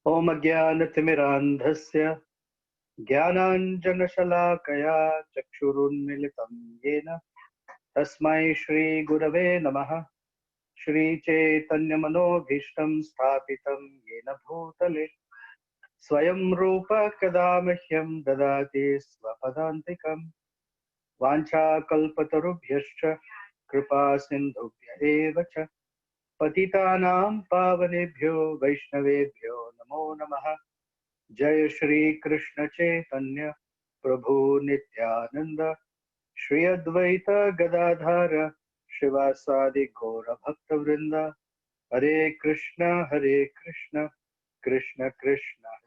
Om Ajnanatimirandhasya Jnananjanashalakaya Chakshurunmilitam Yena Tasmai Shri Gurave Namaha Shri Chaitanya Manobhishtam Sthapitam Yena Bhutale Swayam Rupa Kadamahyam Dadati Swapadantikam Vancha Kalpatarubhyascha Kripa Sindhubhya Eva Cha Patitanam Pavanebhyo Vaishnavebhyo Namo Namaha Jai Shri Krishna Chaitanya Prabhu Nityananda Shri Advaita Gadadhara Shivasadi Gaura Bhakta Vrinda Hare Krishna Krishna Krishna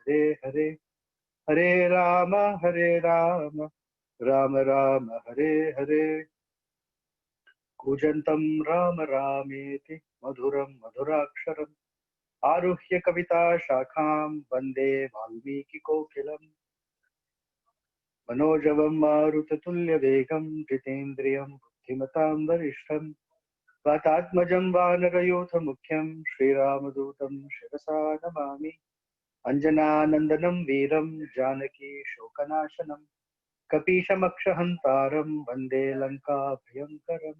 Hare Hare Hare Rama Rama Rama Hare Hare Kujantam Rama Rameti Madhuram Madhuraksharam Aruhya Kavita Shakham Vande Valmiki Kokilam Manojavam Marutatuल्य Vegam Jitendriyam Buddhimatam Varishtham Vatatmajam Vanarayotha Mukhyam Sriramadutam Shirasa Namami Anjananandanam Veeram Janaki Shokanashanam Kapishamakshahantaram Vande Lanka Bhayankaram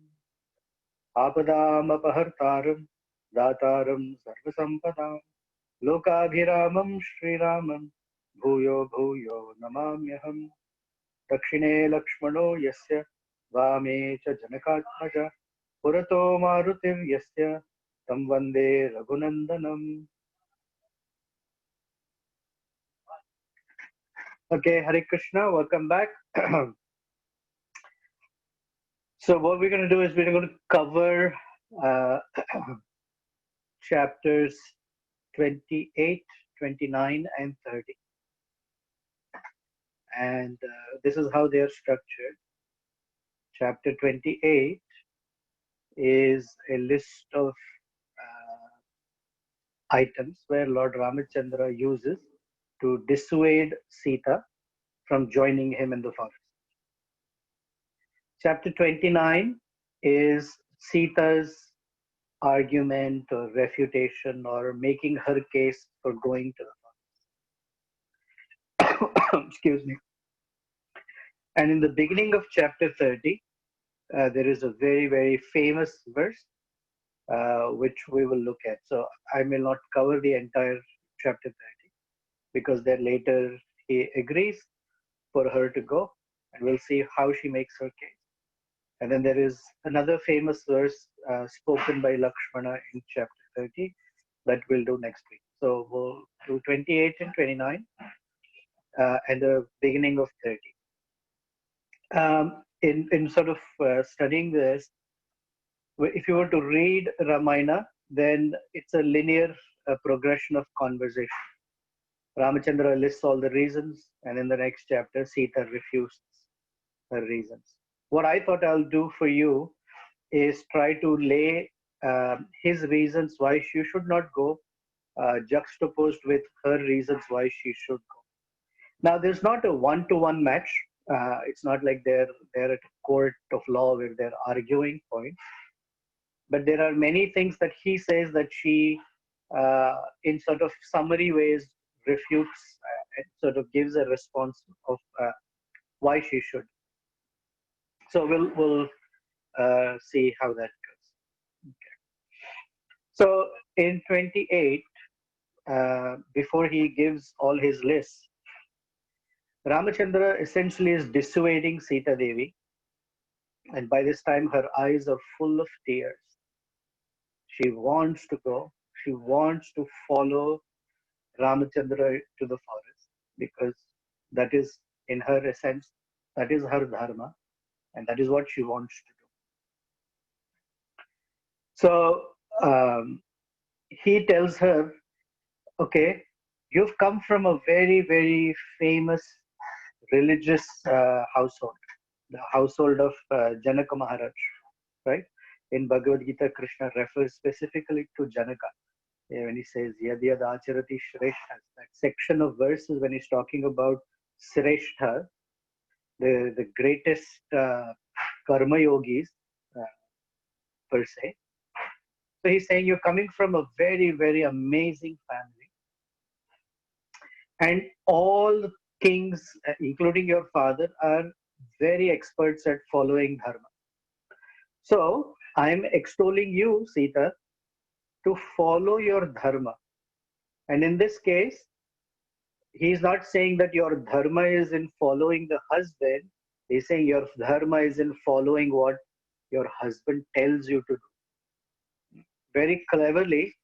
Apadam Apahartaram Dataram Sarvasampadam Lokabhiramam Sriramam Bhuyo Bhuyo Namamyaham Dakshine Lakshmano Yasya Vame Cha Janakatmaja Purato Marutir Yasya Tam Vande Raghunandanam. Okay, Hare Krishna, welcome back. So what we're going to do is we're going to cover uh, chapters 28, 29 and 30. And this is how they are structured. Chapter 28 is a list of items where Lord Ramachandra uses to dissuade Sita from joining him in the forest. Chapter 29 is Sita's argument or refutation or making her case for going to the forest. Excuse me. And in the beginning of chapter 30, there is a very, very famous verse which we will look at. So I may not cover the entire chapter 30 because then later he agrees for her to go, and we'll see how she makes her case. And then there is another famous verse spoken by Lakshmana in chapter 30 that we'll do next week. So we'll do 28 and 29 and the beginning of 30. In sort of studying this, if you were to read Ramayana, then it's a linear progression of conversation. Ramachandra lists all the reasons, and in the next chapter, Sita refutes her reasons. What I thought I'll do for you is try to lay his reasons why she should not go, juxtaposed with her reasons why she should go. Now, there's not a one-to-one match. It's not like they're at a court of law where they're arguing points. But there are many things that he says that she, in sort of summary ways, refutes and sort of gives a response of why she should. So we'll see how that goes. Okay. So in 28, before he gives all his lists, Ramachandra essentially is dissuading Sita Devi, and by this time her eyes are full of tears. She wants to go. She wants to follow Ramachandra to the forest because that is, in her essence, that is her dharma, and that is what she wants to do. So he tells her, okay, you've come from a very, very famous religious household, the household of Janaka Maharaj, right? In Bhagavad Gita, Krishna refers specifically to Janaka. When he says Yad Yad Acharati Shrestha, that section of verses when he's talking about Shrestha, the greatest karma yogis per se. So he's saying you're coming from a very, very amazing family. And all the kings, including your father, are very experts at following dharma. So I'm extolling you, Sita, to follow your dharma. And in this case, he's not saying that your dharma is in following the husband. He's saying your dharma is in following what your husband tells you to do. Very cleverly,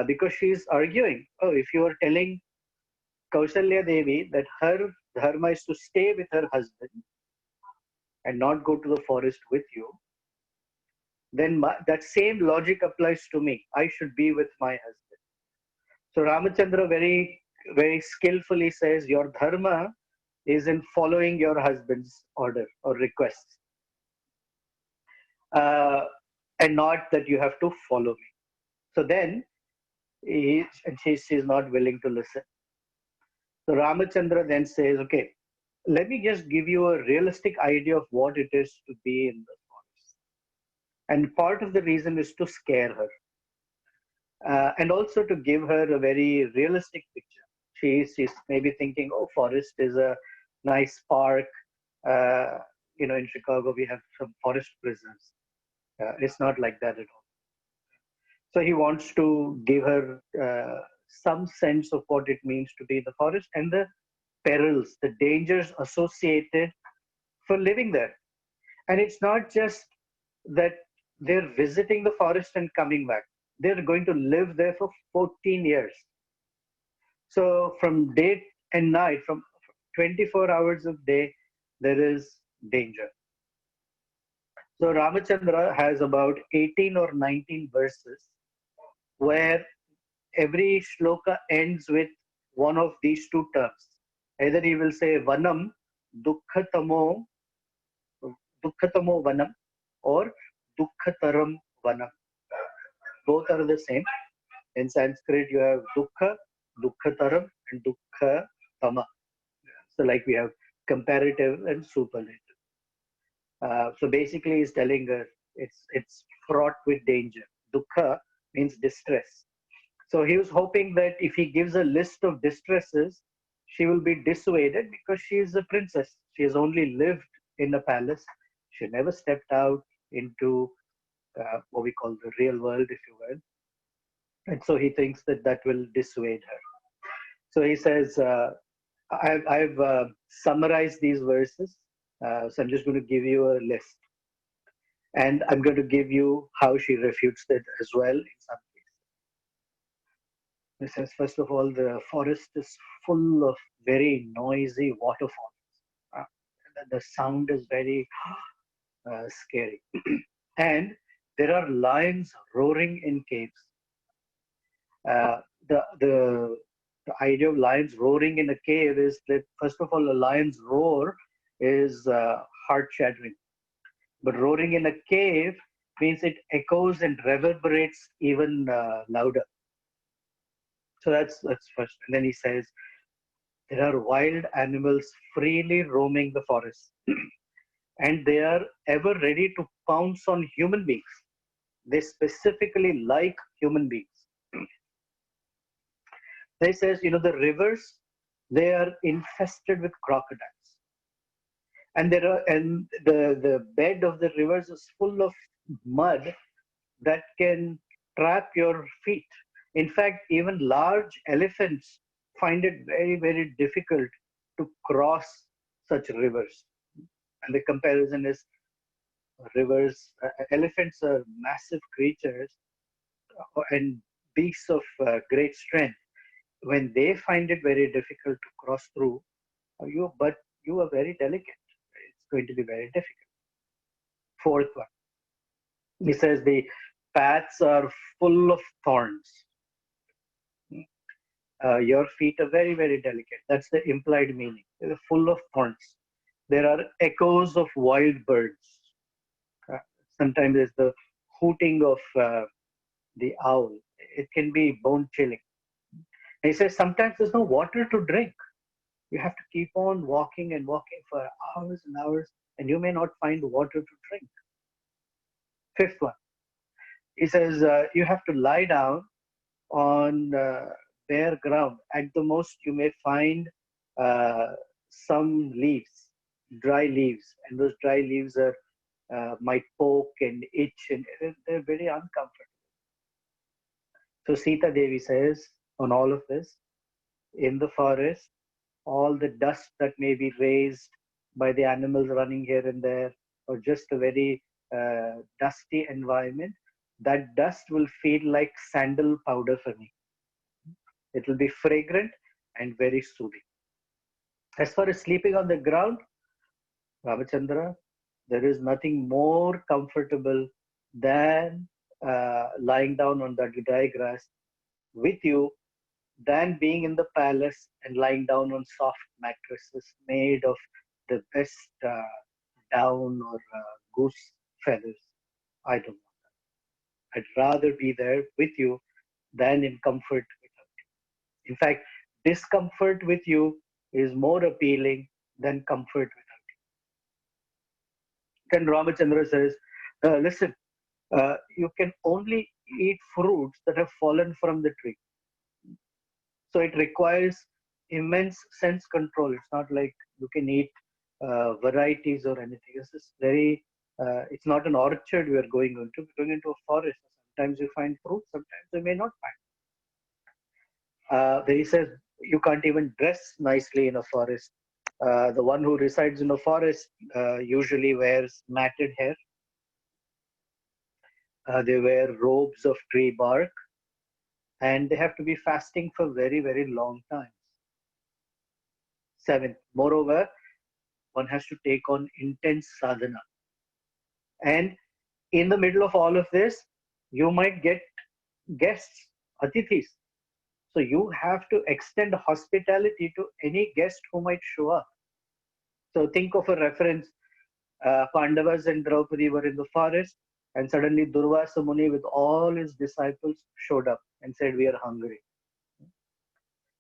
because she's arguing, oh, if you are telling Kausalya Devi that her dharma is to stay with her husband and not go to the forest with you, then that same logic applies to me. I should be with my husband. So Ramachandra very skillfully says, your dharma is in following your husband's order or request, uh, and not that you have to follow me. So then, she's not willing to listen. So Ramachandra then says, okay, let me just give you a realistic idea of what it is to be in the forest. And part of the reason is to scare her, and also to give her a very realistic picture. She's maybe thinking, oh, forest is a nice park. Uh, in Chicago, we have some forest prisons. It's not like that at all. So he wants to give her some sense of what it means to be in the forest and the perils, the dangers associated for living there. And it's not just that they're visiting the forest and coming back. They're going to live there for 14 years. So from day and night, from 24 hours of day, there is danger. So Ramachandra has about 18 or 19 verses where every shloka ends with one of these two terms. Either he will say vanam, dukkhatamo, dukkhatamo vanam, or dukkhataram vanam. Both are the same. In Sanskrit, you have dukkha, dukkhataram, and dukkhatama. So, like we have comparative and superlative. So basically, he's telling her it's fraught with danger. Dukkha means distress. So he was hoping that if he gives a list of distresses, she will be dissuaded because she is a princess. She has only lived in a palace. She never stepped out into what we call the real world, if you will. And so he thinks that that will dissuade her. So he says, I've summarized these verses. So I'm just going to give you a list. And I'm going to give you how she refutes it as well in some cases. He says, first of all, the forest is full of very noisy waterfalls. Uh, the sound is very scary. And there are lions roaring in caves. Uh, the, the, the idea of lions roaring in a cave is that, first of all, a lion's roar is heart shattering. But roaring in a cave means it echoes and reverberates even louder. So that's first. And then he says, there are wild animals freely roaming the forest, and they are ever ready to pounce on human beings. They specifically like human beings. He says, the rivers, they are infested with crocodiles, and the bed of the rivers is full of mud that can trap your feet. In fact, even large elephants find it very, very difficult to cross such rivers. And the comparison is rivers, elephants are massive creatures and beasts of great strength. When they find it very difficult to cross through, but you are very delicate. It's going to be very difficult. Fourth one, he says the paths are full of thorns. Your feet are very, very delicate. That's the implied meaning. They're full of thorns. There are echoes of wild birds. Uh, Sometimes there's the hooting of the owl. It can be bone chilling. And he says sometimes there's no water to drink. You have to keep on walking and walking for hours and hours, and you may not find water to drink. Fifth one, he says you have to lie down on bare ground. At the most, you may find uh, some leaves, dry leaves, and those dry leaves are might poke and itch, and they're very uncomfortable. So Sita Devi says on all of this, in the forest, all the dust that may be raised by the animals running here and there, or just a very dusty environment, that dust will feel like sandal powder for me. It will be fragrant and very soothing. As far as sleeping on the ground, Ramachandra, there is nothing more comfortable than lying down on that dry grass with you than being in the palace and lying down on soft mattresses made of the best down or goose feathers. I don't want that. I'd rather be there with you than in comfort without you. In fact, discomfort with you is more appealing than comfort without you. Then Ramachandra says, listen, you can only eat fruits that have fallen from the tree. So it requires immense sense control. It's not like you can eat varieties or anything. This is very. It's not an orchard we are going into. We're going into a forest. Sometimes you find fruit. Sometimes you may not find. Then he says you can't even dress nicely in a forest. The one who resides in a forest usually wears matted hair. They wear robes of tree bark, and they have to be fasting for very, very long times. Seventh, moreover, one has to take on intense sadhana. And in the middle of all of this, you might get guests, atithis. So you have to extend hospitality to any guest who might show up. So think of a reference. Pandavas and Draupadi were in the forest, and suddenly Durvasa Muni with all his disciples showed up and said, "We are hungry."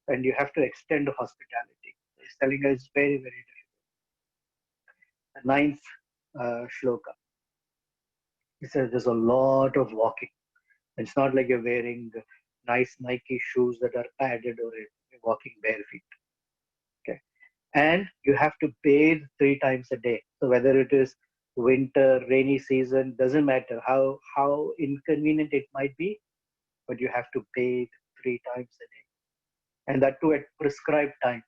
And you have to extend hospitality. He's telling us very, very difficult. The ninth shloka. He says there's a lot of walking. It's not like you're wearing nice Nike shoes that are padded or you're walking bare feet. Okay. And you have to bathe 3 times a day. So whether it is winter, rainy season, doesn't matter how inconvenient it might be, but you have to bathe 3 times a day. And that too at prescribed times.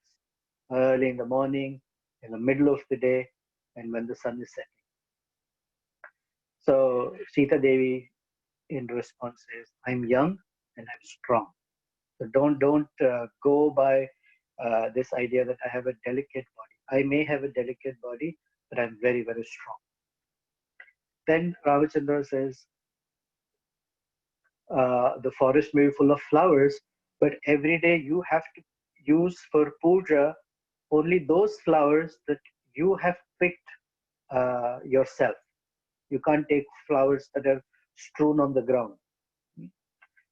Early in the morning, in the middle of the day, and when the sun is setting. So Sita Devi in response says, I'm young and I'm strong. So don't go by this idea that I have a delicate body. I may have a delicate body, but I'm very, very strong. Then Ravichandra says, the forest may be full of flowers, but every day you have to use for puja only those flowers that you have picked yourself. You can't take flowers that are strewn on the ground.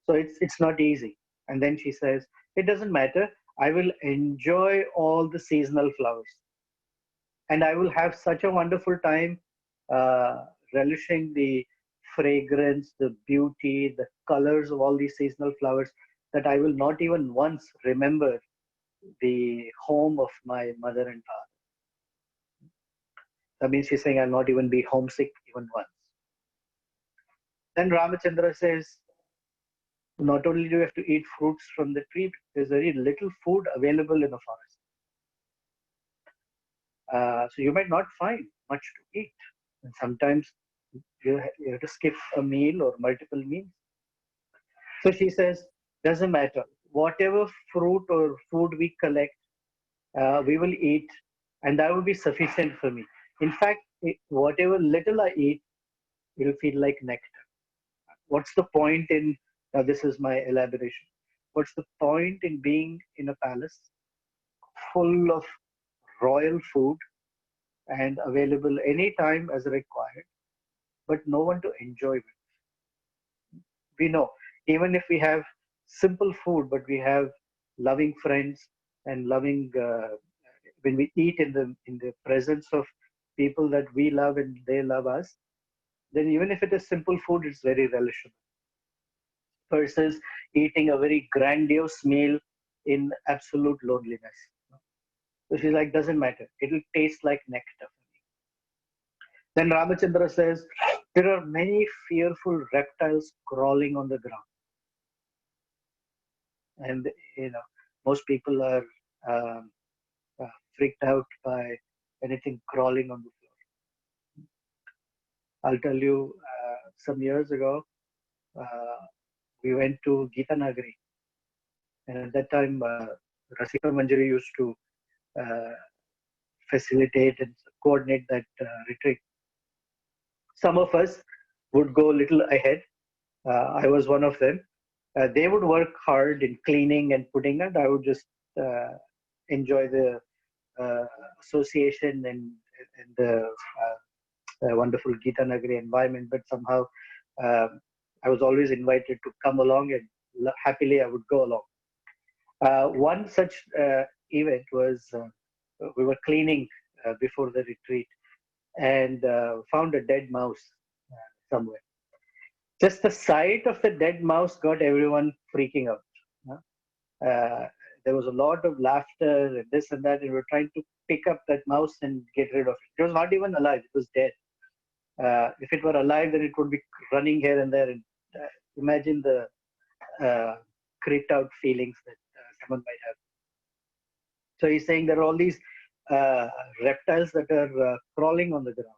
So it's not easy. And then she says, it doesn't matter. I will enjoy all the seasonal flowers. And I will have such a wonderful time relishing the fragrance, the beauty, the colors of all these seasonal flowers that I will not even once remember the home of my mother and father. That means she's saying I'll not even be homesick even once. Then Ramachandra says, not only do you have to eat fruits from the tree, but there's very little food available in the forest. So you might not find much to eat. And sometimes you have to skip a meal or multiple meals. So she says, doesn't matter. Whatever fruit or food we collect, we will eat, and that will be sufficient for me. In fact, whatever little I eat will feel like nectar. What's the point in, now this is my elaboration, what's the point in being in a palace full of royal food and available anytime as required, but no one to enjoy it? We know, even if we have simple food, but we have loving friends and loving, when we eat in the presence of people that we love and they love us, then even if it is simple food, it's very relishable. versus eating a very grandiose meal in absolute loneliness. So she's like, doesn't matter. It'll taste like nectar. Then Ramachandra says, there are many fearful reptiles crawling on the ground. And, you know, most people are um, freaked out by anything crawling on the floor. I'll tell you, some years ago, uh, we went to Gita Nagari. And at that time, Rasika Manjari used to uh, facilitate and coordinate that retreat. Some of us would go a little ahead. I was one of them. They would work hard in cleaning and putting, and I would just uh, enjoy the uh, association and the wonderful Gita Nagari environment. But somehow um, I was always invited to come along, and happily I would go along. One such event was we were cleaning before the retreat and found a dead mouse somewhere. Just the sight of the dead mouse got everyone freaking out. Uh, there was a lot of laughter and this and that, and we were trying to pick up that mouse and get rid of it. It was not even alive; it was dead. If it were alive, then it would be running here and there. And imagine the uh, creeped out feelings that someone might have. So he's saying there are all these uh, reptiles that are crawling on the ground.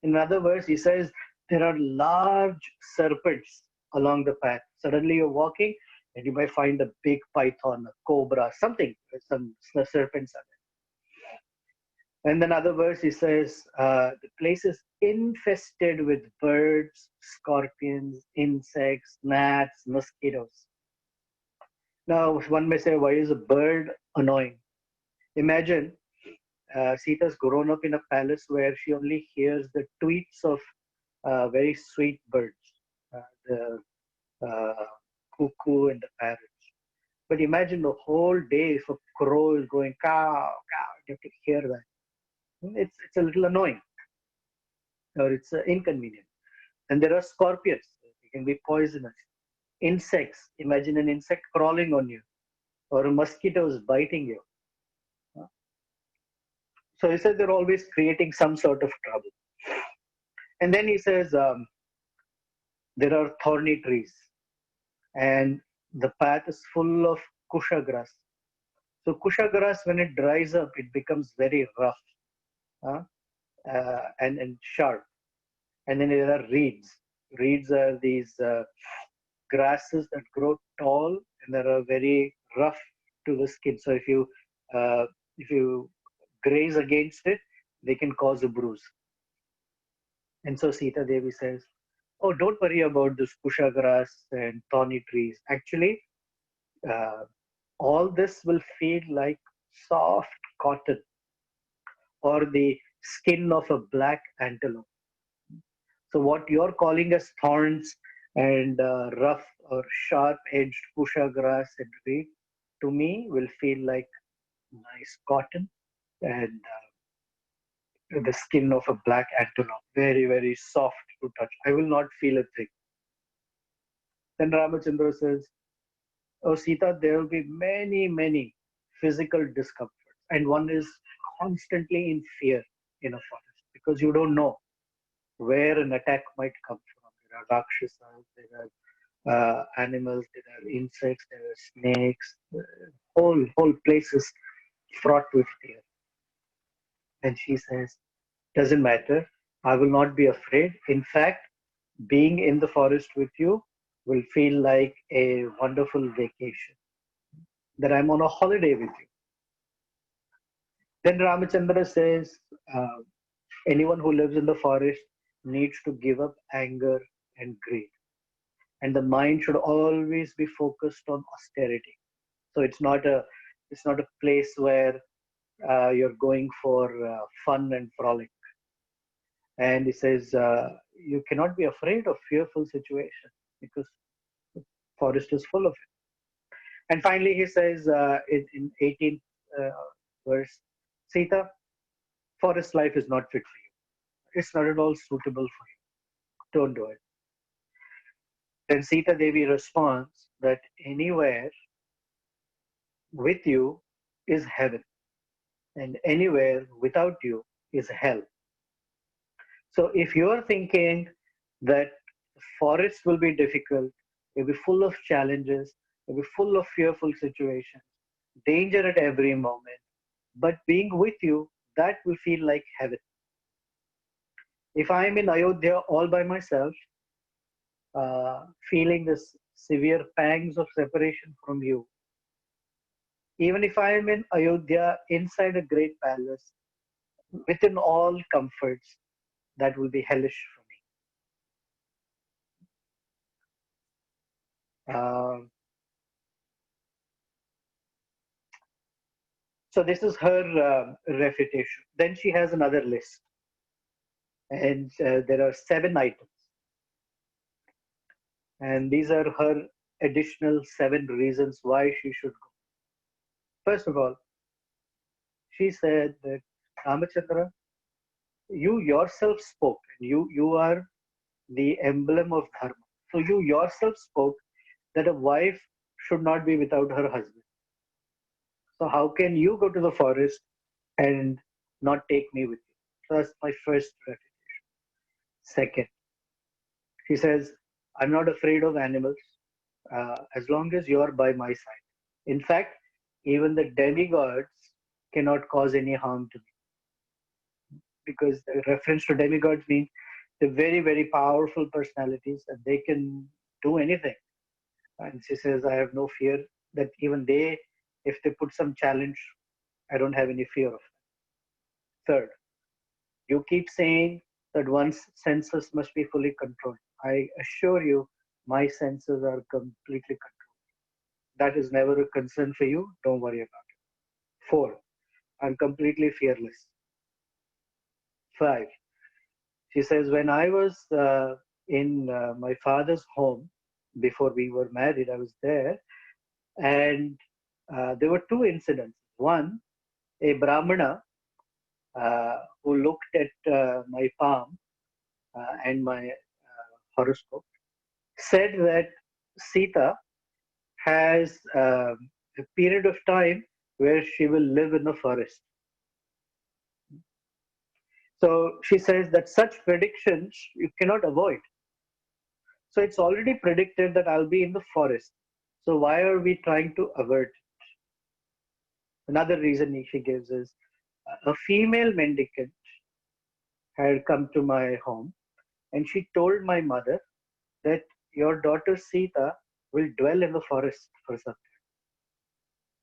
In other words, he says there are large serpents along the path. Suddenly you're walking and you might find a big python, a cobra, something, some serpents are there. And then other verse, he says the place is infested with birds, scorpions, insects, gnats, mosquitoes. Now, one may say, why is a bird annoying? Imagine Sita's grown up in a palace where she only hears the tweets of very sweet birds, the cuckoo and the parrots. But imagine the whole day if a crow is going cow, cow, you have to hear that. It's a little annoying or it's inconvenient. And there are scorpions, they can be poisonous. Insects, imagine an insect crawling on you or a mosquito is biting you. So he says they're always creating some sort of trouble. And then he says there are thorny trees and the path is full of kusha grass. So kusha grass, when it dries up, it becomes very rough uh, and sharp. And then there are reeds. Reeds are these grasses that grow tall and that are very rough to the skin. So if you graze against it, they can cause a bruise. And so Sita Devi says, "Oh, don't worry about this kusha grass and thorny trees. Actually, uh, all this will feel like soft cotton or the skin of a black antelope. So what you're calling as thorns and rough or sharp-edged kusha grass and reed, to me will feel like nice cotton and the skin of a black antelope, very, very soft to touch. I will not feel a thing." Then Ramachandra says, "Oh, Sita, there will be many, many physical discomforts. And one is constantly in fear in a forest because you don't know where an attack might come from. There are rakshasas, there are animals, there are insects, there are snakes. Whole place is fraught with fear." And she says, "Doesn't matter. I will not be afraid. In fact, being in the forest with you will feel like a wonderful vacation, that I'm on a holiday with you." Then Ramachandra says, uh, anyone who lives in the forest needs to give up anger and greed. And the mind should always be focused on austerity. So it's not a place where you're going for fun and frolic. And he says you cannot be afraid of fearful situations because the forest is full of it. And finally, he says in 18th verse, Sita, forest life is not fit for you. It's not at all suitable for you. Don't do it. Then Sita Devi responds that anywhere with you is heaven, and anywhere without you is hell. So if you're thinking that forest will be difficult, it'll be full of challenges, it'll be full of fearful situations, danger at every moment, but being with you, that will feel like heaven. If I'm in Ayodhya all by myself, feeling this severe pangs of separation from you, even if I am in Ayodhya inside a great palace, within all comforts, that will be hellish for me. So this is her refutation. Then she has another list, and there are 7 items, and these are her additional 7 reasons why she should go. First of all, she said that Ramachandra, you yourself spoke, and you are the emblem of dharma. So you yourself spoke that a wife should not be without her husband. So how can you go to the forest and not take me with you? So that's my first refutation. Second, she says, I'm not afraid of animals as long as you're by my side. In fact, even the demigods cannot cause any harm to me, because the reference to demigods means they're very, very powerful personalities and they can do anything. And she says, I have no fear that even they, if they put some challenge, I don't have any fear of them. Third, you keep saying that one's senses must be fully controlled. I assure you, my senses are completely controlled. That is never a concern for you. Don't worry about it. Four, I'm completely fearless. Five, she says, when I was in my father's home before we were married, I was there, and there were 2 incidents. One, a Brahmana who looked at my palm and my horoscope said that Sita has a period of time where she will live in the forest. So she says that such predictions you cannot avoid. So it's already predicted that I'll be in the forest. So why are we trying to avert? Another reason she gives is a female mendicant had come to my home, and she told my mother that your daughter Sita will dwell in the forest for some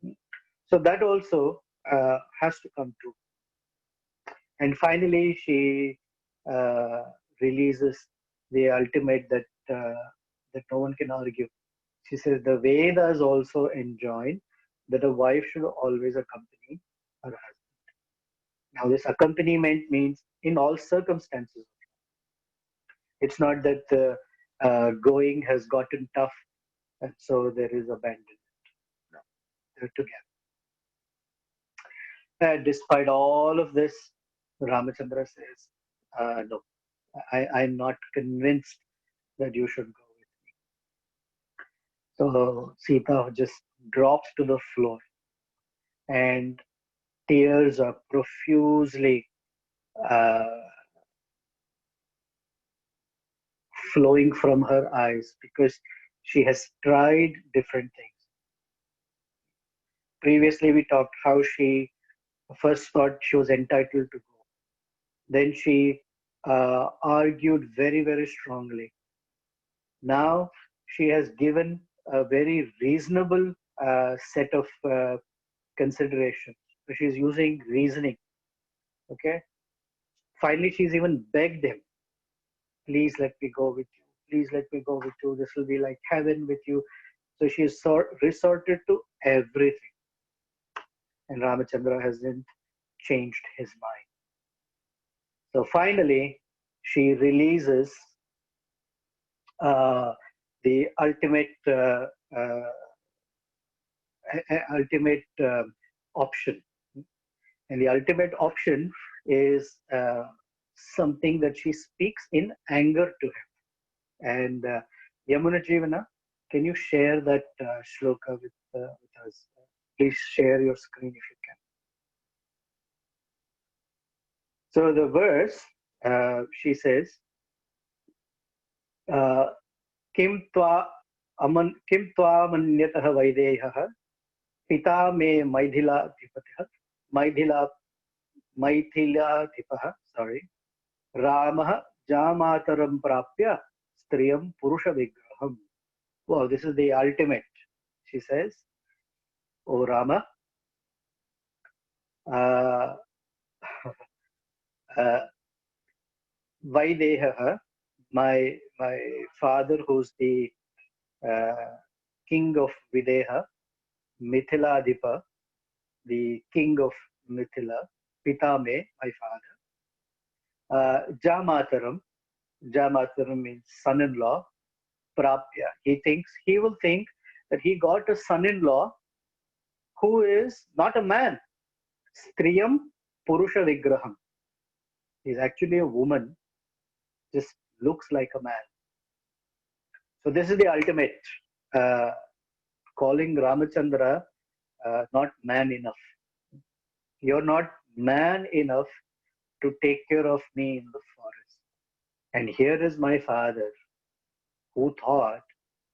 time. So that also has to come true. And finally, she uh, releases the ultimate that no one can argue. She says the Vedas also enjoin that a wife should always accompany her husband. Now, this accompaniment means in all circumstances. It's not that the going has gotten tough and so there is abandonment. No, they're together. Despite all of this, Ramachandra says, no, I'm not convinced that you should go with me. So Sita just drops to the floor, and tears are profusely uh, flowing from her eyes because she has tried different things. Previously, we talked how she first thought she was entitled to go. Then she argued very, very strongly. Now she has given a very reasonable set of considerations. So she's using reasoning. Okay. Finally, she's even begged him, please let me go with you. Please let me go with you. This will be like heaven with you. So she has resorted to everything. And Ramachandra hasn't changed his mind. So finally, she releases uh, the uh, ultimate option, and the ultimate option is something that she speaks in anger to him, and Yamuna Jivana, can you share that shloka with us? Please share your screen if you can. So the verse, she says, uh, Kim tva Kim tva manyatah vaidehah Pita me Maithiladhipatah Maithila Maithiladhipah, sorry, Ramah Jamataram Prapya Striyam Purusha Vigraham. Wow, this is the ultimate. She says, O Rama, uh, uh, Vaideha, my father, who's the uh, king of Videha, Mithiladhipa, the king of Mithila, Pitame, my father, Jamataram, Jamataram means son-in-law, Prapya. He will think that he got a son-in-law who is not a man. Striyam Purusha Vigraham. He's actually a woman, just looks like a man. So this is the ultimate, uh, calling Ramachandra not man enough. You're not man enough to take care of me in the forest. And here is my father who thought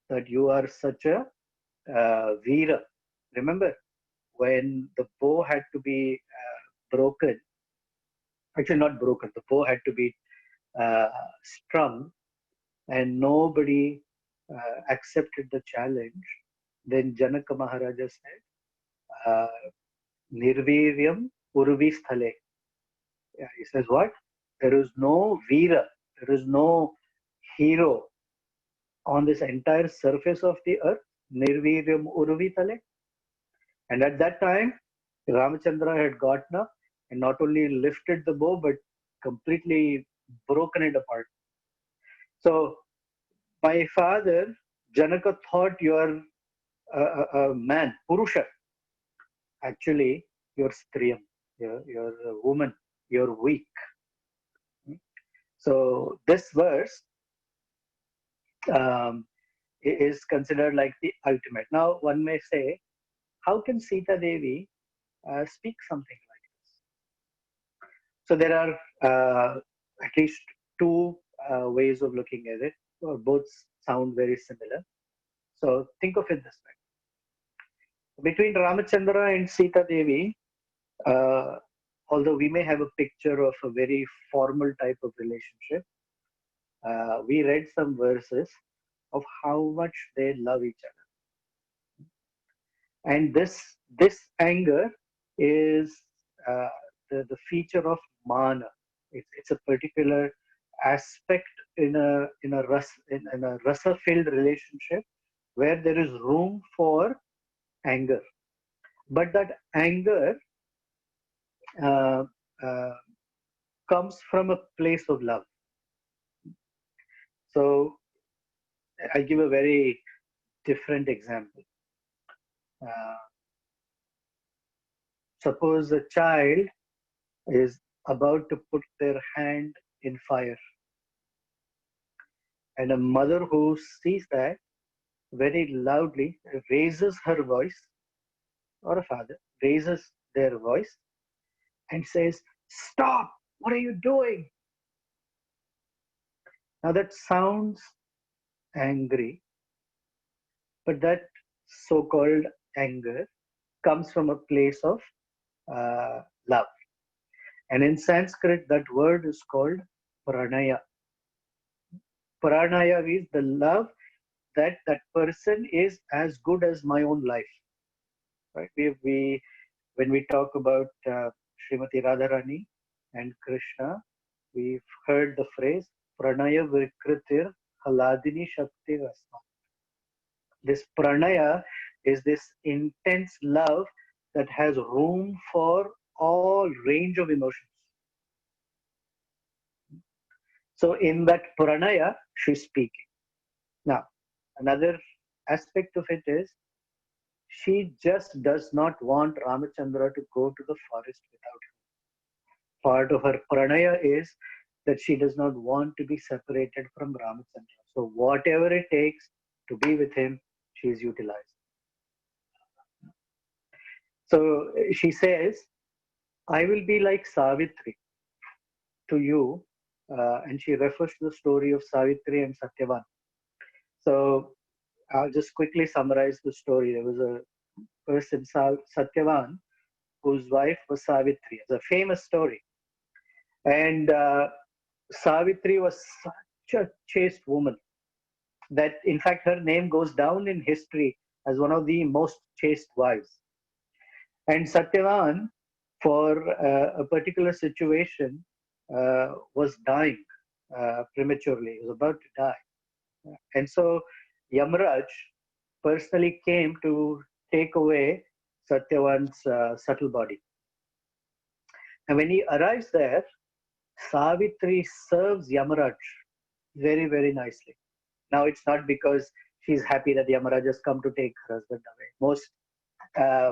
that you are such a Veera. Remember, when the bow had to be broken, actually not broken, the bow had to be uh, strung, and nobody accepted the challenge, then Janaka Maharaja said, Nirviryam Urvi Sthale. Yeah, he says, what? There is no Veera, there is no hero on this entire surface of the earth. Nirviryam Urvi Thale. And at that time, Ramachandra had gotten up and not only lifted the bow, but completely broken it apart. So my father, Janaka, thought you are a man, Purusha. Actually, you're Striyam, you're a woman, you're weak. So this verse um, is considered like the ultimate. Now, one may say, how can Sita Devi speak something like this? So there are at least two ways of looking at it, or both sound very similar. So think of it this way. Between Ramachandra and Sita Devi, uh, although we may have a picture of a very formal type of relationship, we read some verses of how much they love each other. And this anger is uh, the feature of mana. It's a particular aspect in a rasa filled relationship where there is room for anger, but that anger uh, uh, comes from a place of love. So I give a very different example. Uh, Suppose a child is about to put their hand in fire, and a mother who sees that very loudly raises her voice, or a father raises their voice and says, "Stop! What are you doing?" Now that sounds angry, but that so called anger comes from a place of love. And in Sanskrit, that word is called pranaya. Pranaya is the love that that person is as good as my own life. Right? When we talk about Srimati Radharani and Krishna, we've heard the phrase pranaya vikritir haladini shakti rasma. This pranaya is this intense love that has room for all range of emotions. So in that pranaya, she's speaking. Now, another aspect of it is she just does not want Ramachandra to go to the forest without him. Part of her pranaya is that she does not want to be separated from Ramachandra. So whatever it takes to be with him, she is utilized. So she says, I will be like Savitri to you. And she refers to the story of Savitri and Satyavan. So I'll just quickly summarize the story. There was a person, Satyavan, whose wife was Savitri. It's a famous story. And Savitri was such a chaste woman that, in fact, her name goes down in history as one of the most chaste wives. And Satyavan, for a particular situation, was dying prematurely. He was about to die. And so Yamraj personally came to take away Satyavan's subtle body. And when he arrives there, Savitri serves Yamaraj very, very nicely. Now, it's not because she's happy that Yamaraj has come to take her husband away. Most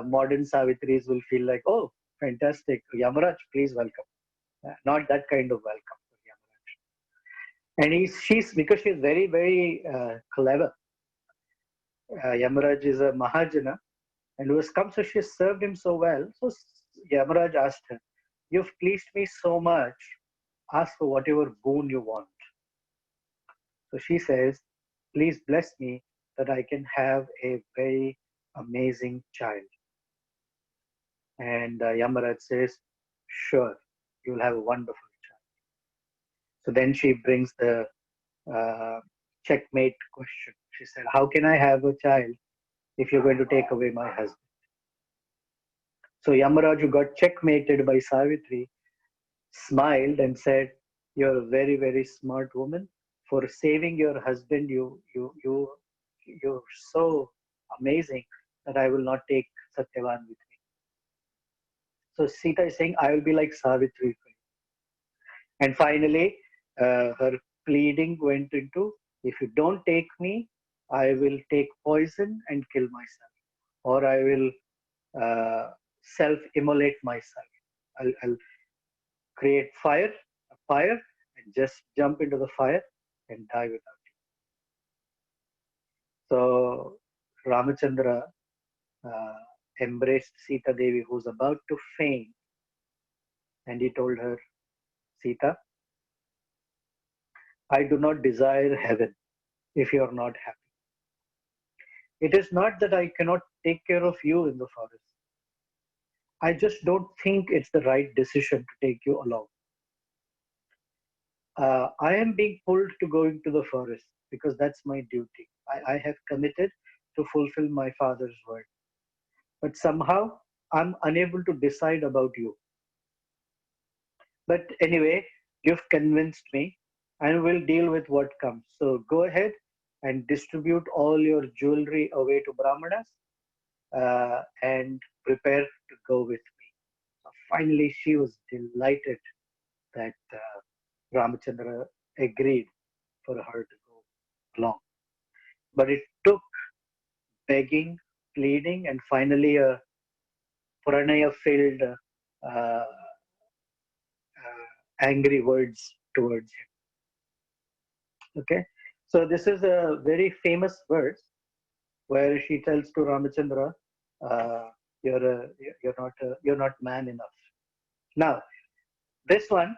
modern Savitris will feel like, oh, fantastic, Yamaraj, please welcome. Not that kind of welcome for Yamaraj. And she's because she's very, very clever. Yamaraj is a Mahajana and who has come, so she served him so well. So Yamaraj asked her, you've pleased me so much, ask for whatever boon you want. So she says, please bless me that I can have a very amazing child. And Yamaraj says, sure, you'll have a wonderful child. So then she brings the checkmate question. She said, how can I have a child if you're going to take away my husband? So Yamaraj, who got checkmated by Savitri, smiled and said, you're a very, very smart woman. For saving your husband, you're so amazing that I will not take Satyavan with me. So Sita is saying, I will be like Savitri for you. And finally, her pleading went into, if you don't take me, I will take poison and kill myself, or I will self-immolate myself. I'll create a fire, and just jump into the fire and die without you. So Ramachandra embraced Sita Devi, who's about to faint, and he told her, Sita, I do not desire heaven if you are not happy. It is not that I cannot take care of you in the forest. I just don't think it's the right decision to take you along. I am being pulled to go into the forest because that's my duty. I have committed to fulfill my father's word. But somehow I'm unable to decide about you. But anyway, you've convinced me and we'll deal with what comes. So go ahead and distribute all your jewelry away to Brahmanas and prepare to go with me. So finally, she was delighted that Ramachandra agreed for her to go along. But it took begging, pleading, and finally a Pranaya filled angry words towards him. Okay, so this is a very famous verse where she tells to Ramachandra, uh, you're not man enough. Now, this one,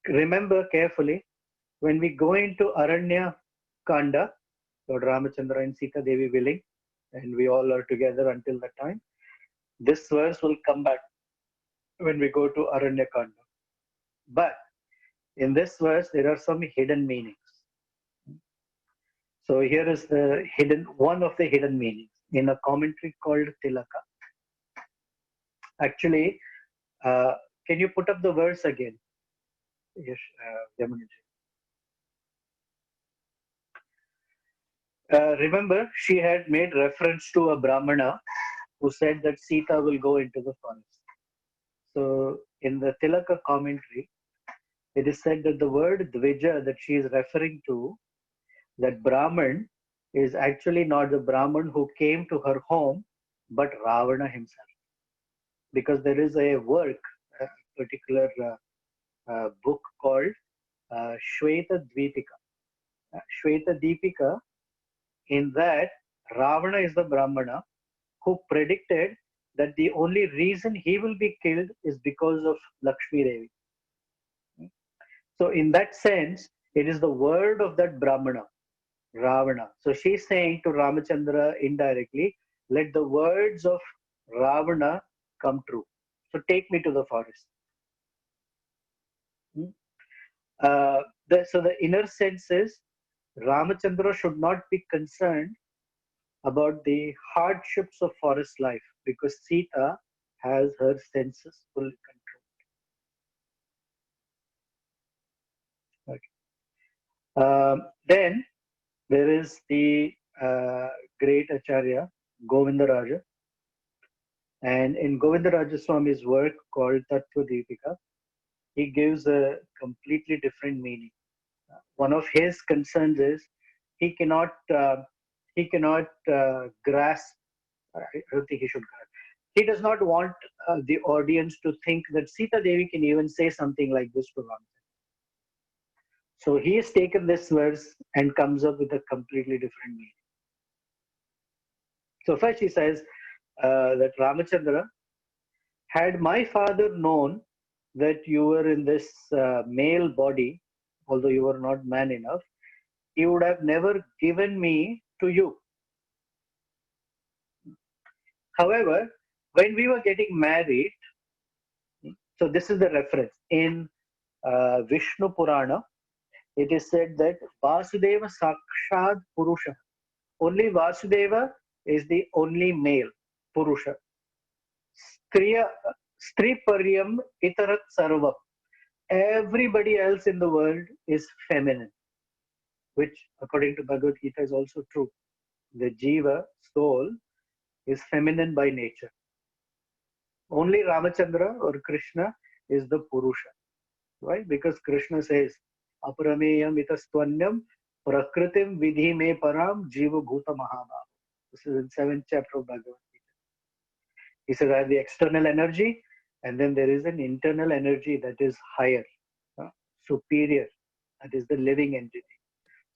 remember carefully, when we go into Aranya Kanda, Lord Ramachandra and Sita Devi willing, and we all are together until that time, this verse will come back when we go to Aranya Kanda. But in this verse, there are some hidden meanings. So here is the one of the hidden meanings in a commentary called Tilaka. Actually, uh, can you put up the verse again? Yes, Yamunaji. Remember, she had made reference to a Brahmana who said that Sita will go into the forest. So in the Tilaka commentary, it is said that the word Dvija that she is referring to, that Brahman, is actually not the Brahman who came to her home, but Ravana himself. Because there is a work, a particular book called Shweta Dvipika. Shweta Deepika, in that Ravana is the Brahmana who predicted that the only reason he will be killed is because of Lakshmi Devi. So, in that sense, it is the word of that Brahmana, Ravana. So, she's saying to Ramachandra indirectly, let the words of Ravana come true. So, take me to the forest. Hmm? So, the inner sense is Ramachandra should not be concerned about the hardships of forest life because Sita has her senses full control. Okay. Then there is the great Acharya Govindaraja, and in Govindaraja Swami's work called Tattva Deepika, he gives a completely different meaning. One of his concerns is he cannot grasp. I don't think he should grasp. He does not want the audience to think that Sita Devi can even say something like this to Ram. So he has taken this verse and comes up with a completely different meaning. So first he says that Ramachandra, had my father known that you were in this male body, although you were not man enough, he would have never given me to you. However, when we were getting married, so this is the reference in Vishnu Purana, it is said that Vasudeva Sakshad Purusha. Only Vasudeva is the only male, Purusha. Striya, Striparyam Itarat Sarvam. Everybody else in the world is feminine, which according to Bhagavad Gita is also true. The Jiva, soul, is feminine by nature. Only Ramachandra or Krishna is the Purusha. Why? Because Krishna says, Aparameyam itastwanyam prakritim vidhi me param jiva bhuta mahabhava. This is in 7th chapter of Bhagavad Gita. He says, I have the external energy, and then there is an internal energy that is higher, superior, that is the living entity.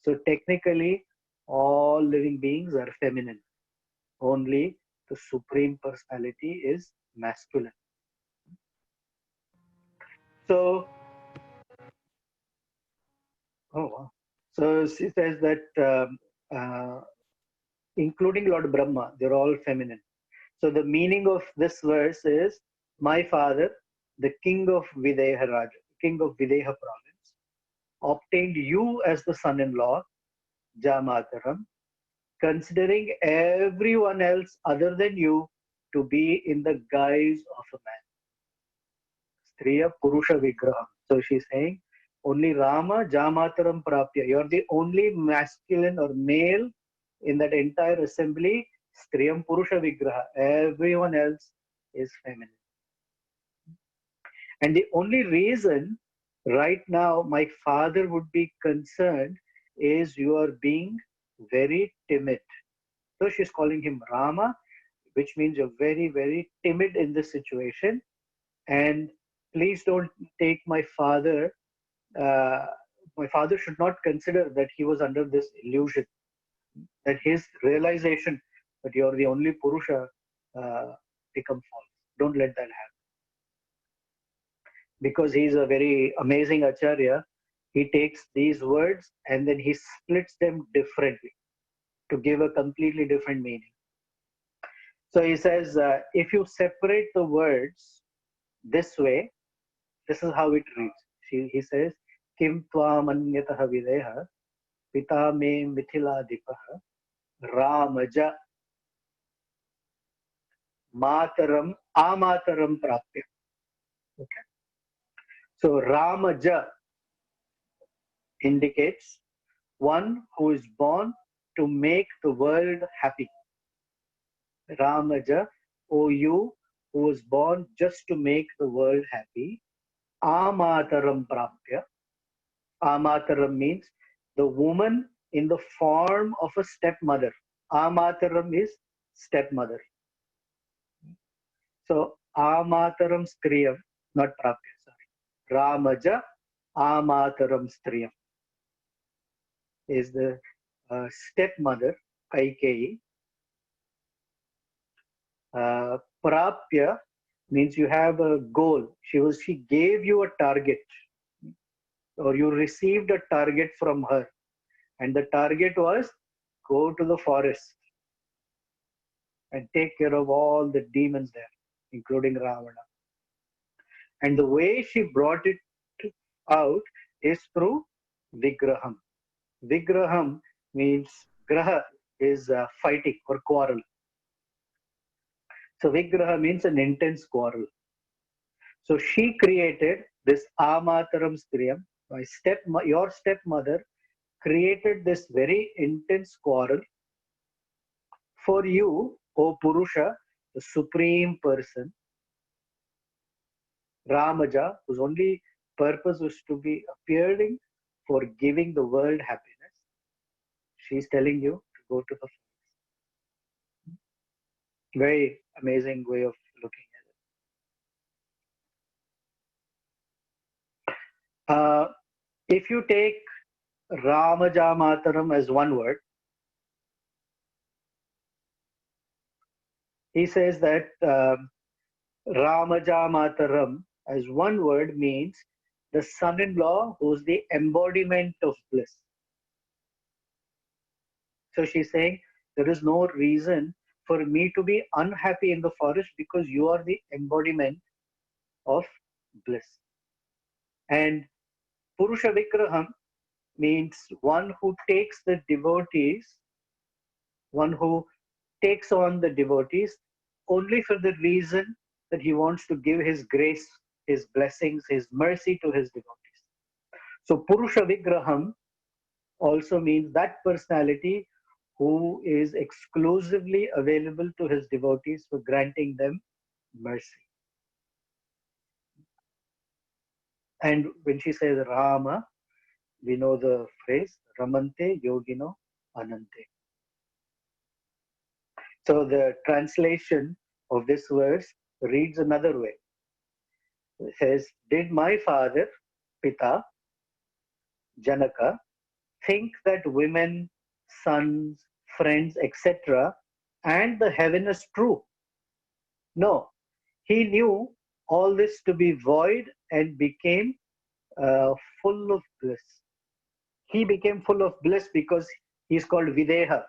So technically, all living beings are feminine. Only the Supreme Personality is masculine. So, oh wow. So she says that including Lord Brahma, they're all feminine. So the meaning of this verse is, my father, the king of Videha Raja, king of Videha province, obtained you as the son-in-law, Jamataram, considering everyone else other than you to be in the guise of a man. Striya Purusha Vigraham. So she's saying, only Rama Jamataram Prapya. You're the only masculine or male in that entire assembly. Striyam Purusha Vigraha. Everyone else is feminine. And the only reason right now my father would be concerned is you are being very timid. So she's calling him Rama, which means you're very, very timid in this situation. And please don't take my father. My father should not consider that he was under this illusion, that his realization that you're the only Purusha become false. Don't let that happen. Because he's a very amazing Acharya, he takes these words and then he splits them differently to give a completely different meaning. So he says, if you separate the words this way, this is how it reads. He says, Kim tvam anyataha videha, pita me mithiladipah, ramaja mataram amataram prapya. Okay. So ramaja indicates one who is born to make the world happy. Ramaja, O you who was born just to make the world happy. Amataram prapya. Amataram means the woman in the form of a stepmother. Amataram is stepmother. So Amataram Striyam, not prapya, sorry. Ramaja Amataram Striyam. is the stepmother, Kaikeyi. Prapya means you have a goal. She gave you a target, or you received a target from her, and the target was go to the forest and take care of all the demons there, including Ravana. And the way she brought it out is through Vigraham. Vigraham means graha is fighting or quarrel. So Vigraha means an intense quarrel. So she created this Amataram Striyam. Your stepmother created this very intense quarrel for you, O Purusha, the supreme person, Ramaja, whose only purpose was to be appearing for giving the world happiness. She's telling you to go to the very amazing way of looking at it. If you take Ramaja Mataram as one word, he says that Ramaja Mataram as one word means the son-in-law who's the embodiment of bliss. So she's saying there is no reason for me to be unhappy in the forest because you are the embodiment of bliss. And Purusha Vikraham means one who takes the devotees, one who takes on the devotees only for the reason that he wants to give his grace, his blessings, his mercy to his devotees. So Purusha Vigraham also means that personality who is exclusively available to his devotees for granting them mercy. And when she says Rama, we know the phrase Ramante Yogino Anante. So the translation of this verse reads another way. It says, did my father, Pita, Janaka, think that women, sons, friends, etc., and the heaven is true? No, he knew all this to be void and became full of bliss. He became full of bliss because he is called Videha.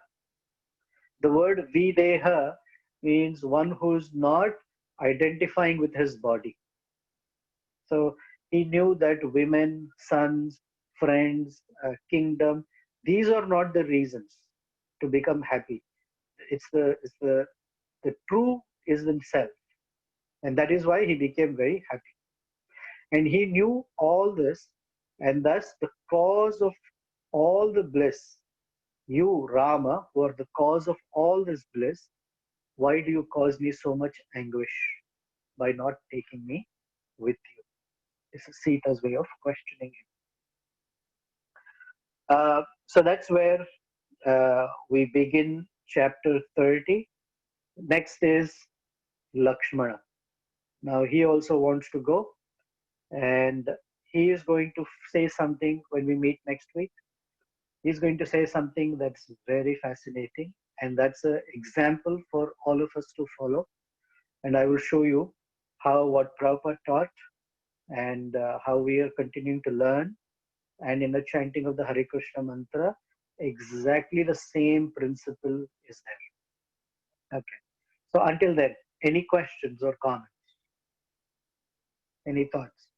The word Videha means one who's not identifying with his body. So he knew that women, sons, friends, kingdom, these are not the reasons to become happy. The true is in self. And that is why he became very happy. And he knew all this, and thus the cause of all the bliss, you, Rama, who are the cause of all this bliss, why do you cause me so much anguish by not taking me with you? This is Sita's way of questioning him. So that's where we begin chapter 30. Next is Lakshmana. Now he also wants to go, and he is going to say something when we meet next week. He's going to say something that's very fascinating, and that's an example for all of us to follow. And I will show you how what Prabhupada taught and how we are continuing to learn. And in the chanting of the Hare Krishna mantra, exactly the same principle is there. Okay. So until then, any questions or comments? Any thoughts?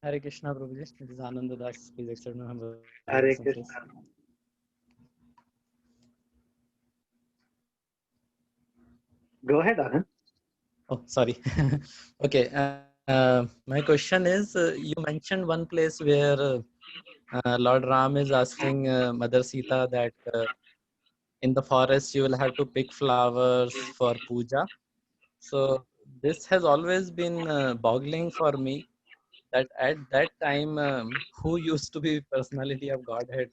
Hare Krishna, Prabhuji. It is Ananda Das. Please accept my humble Hare obeisances. Krishna. Go ahead, Anand. Oh, sorry. Okay. My question is, you mentioned one place where Lord Ram is asking Mother Sita that in the forest you will have to pick flowers for puja. So this has always been boggling for me, that at that time, who used to be personality of Godhead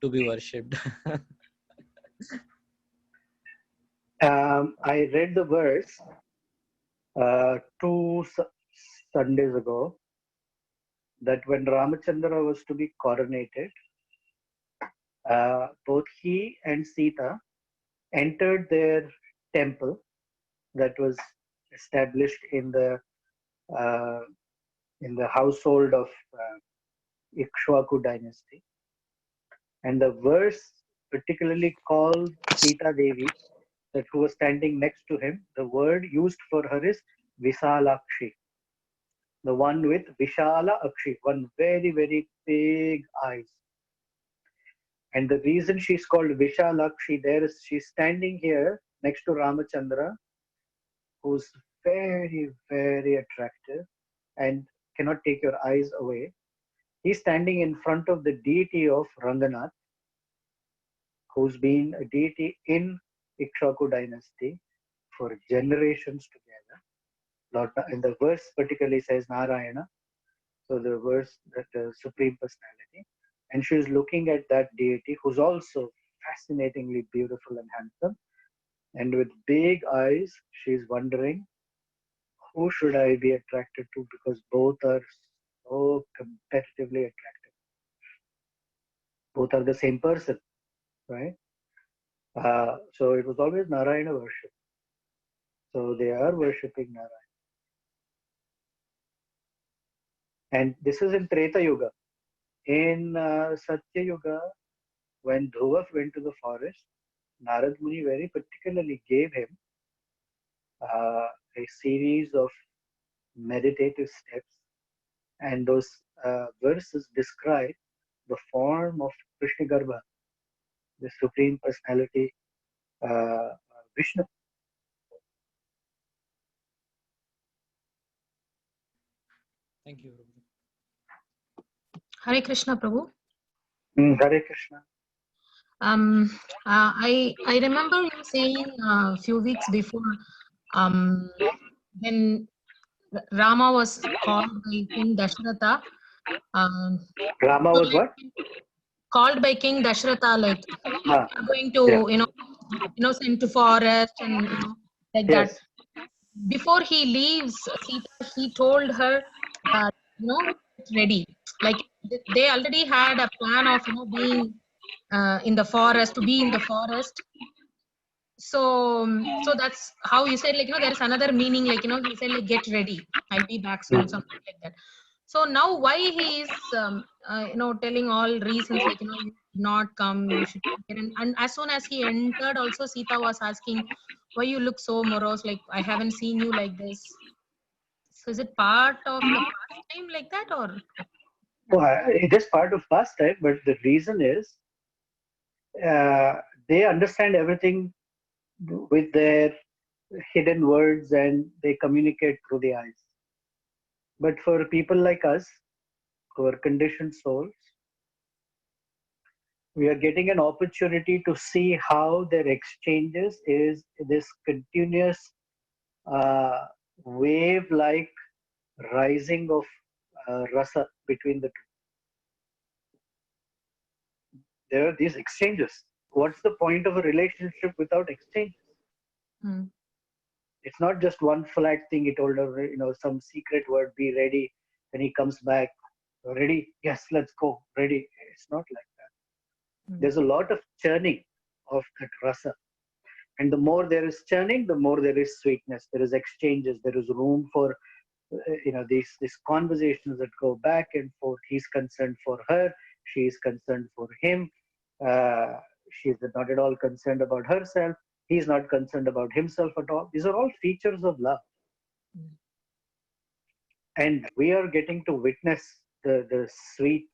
to be worshipped? I read the verse two Sundays ago that when Ramachandra was to be coronated, both he and Sita entered their temple that was established uh, in the household of Ikshwaku dynasty, and the verse particularly called Sita Devi, that who was standing next to him. The word used for her is Visalakshi, the one with Vishala Akshi, one very very big eyes. And the reason she's called Vishalakshi there is she's standing here next to Ramachandra, who's very, very attractive and cannot take your eyes away. He's standing in front of the deity of Ranganath, who's been a deity in Ikshwaku dynasty for generations together. And the verse particularly says Narayana, so the verse that the Supreme Personality. And she's looking at that deity who's also fascinatingly beautiful and handsome. And with big eyes, she's wondering, who should I be attracted to? Because both are so competitively attractive. Both are the same person, right? So it was always Narayana worship. So they are worshipping Narayana. And this is in Treta Yuga. In Satya Yuga, when Dhruva went to the forest, Narad Muni very particularly gave him a series of meditative steps, and those verses describe the form of Krishna Garbha, the Supreme Personality, Vishnu. Thank you. Hare Krishna, Prabhu. Hare Krishna. I remember you saying a few weeks before, when Rama was called by King Dashratha, Rama was what? called by King Dashratha, like Ah, you're going yeah. to, send to forest and like that. Yes. Before he leaves Sita, he told her that it's ready. Like they already had a plan of being in the forest, to be in the forest. So that's how you said, like there is another meaning, like he said, like, get ready, I'll be back soon, something like that. So now why he is telling all reasons, like you should not come, you should come here. And as soon as he entered also, Sita was asking, why you look so morose, like I haven't seen you like this. So is it part of the pastime like that, or? Well, it is part of pastime, but the reason is uh, they understand everything with their hidden words and they communicate through the eyes. But for people like us, who are conditioned souls, we are getting an opportunity to see how their exchanges is this continuous uh, wave-like rising of rasa between the two. There are these exchanges. What's the point of a relationship without exchanges? Hmm. It's not just one flat thing. He told her, some secret word, be ready. Then he comes back, ready? Yes, let's go. Ready? It's not like that. There's a lot of churning of that rasa. And the more there is churning, the more there is sweetness. There is exchanges. There is room for, these conversations that go back and forth. He's concerned for her. She is concerned for him. She's not at all concerned about herself. He's not concerned about himself at all. These are all features of love. And we are getting to witness the sweet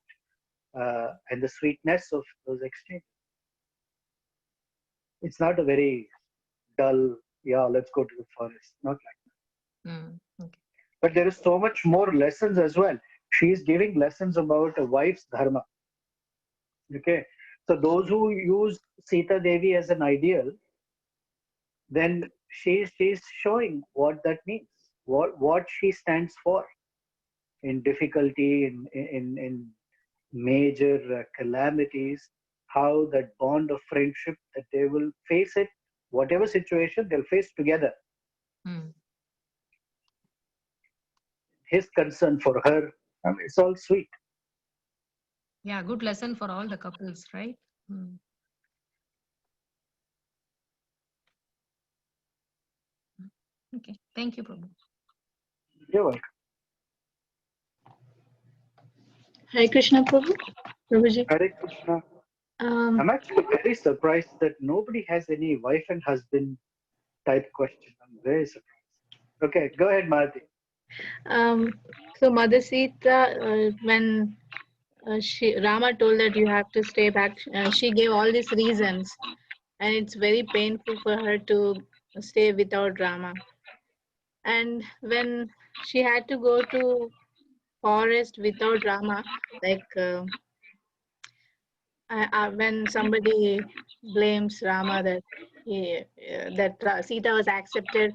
and the sweetness of those exchanges. It's not a very dull, yeah, let's go to the forest. Not like that. Okay. But there is so much more lessons as well. She is giving lessons about a wife's dharma. Okay. So those who use Sita Devi as an ideal, then she's showing what that means, what she stands for. in difficulty, in major calamities, how that bond of friendship that they will face it, whatever situation they'll face together. Mm. His concern for her, it's all sweet. Yeah, good lesson for all the couples, right? Mm. Okay, thank you, Prabhu. You're welcome. Hare Krishna, Prabhu. Prabhuji. Hare Krishna. Um, I'm actually very surprised that nobody has any wife and husband type question. I'm very surprised. Okay, go ahead, Marty. so Mother Sita, when Rama told that you have to stay back, she gave all these reasons, and it's very painful for her to stay without Rama. And when she had to go to forest without Rama, like when somebody blames Rama that Sita was accepted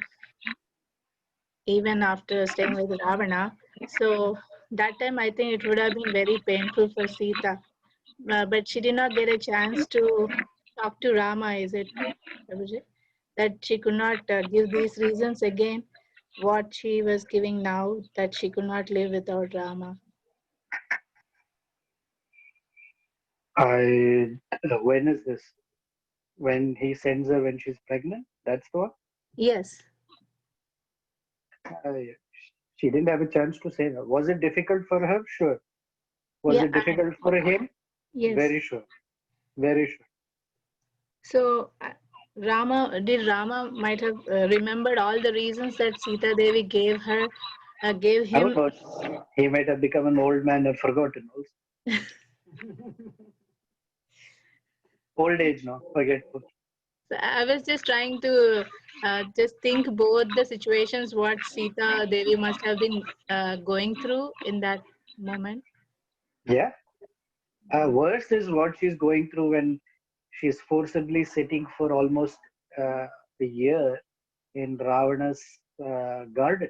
even after staying with Ravana. So that time I think it would have been very painful for Sita. But she did not get a chance to talk to Rama, is it, Prabhuji? That she could not give these reasons again, what she was giving now, that she could not live without Rama. When is this? When he sends her when she's pregnant? That's the one? Yes. Uh, she didn't have a chance to say that. Was it difficult for her? Sure. Was Yeah. it difficult for him? Yes. Very sure. Very sure. So did Rama might have remembered all the reasons that Sita Devi gave her, gave I don't him. know. He might have become an old man and forgotten also. Old age now, forgetful. So I was just trying to just think both the situations what Sita Devi must have been going through in that moment. Yeah. Worse is what she's going through when she's forcibly sitting for almost a year in Ravana's garden.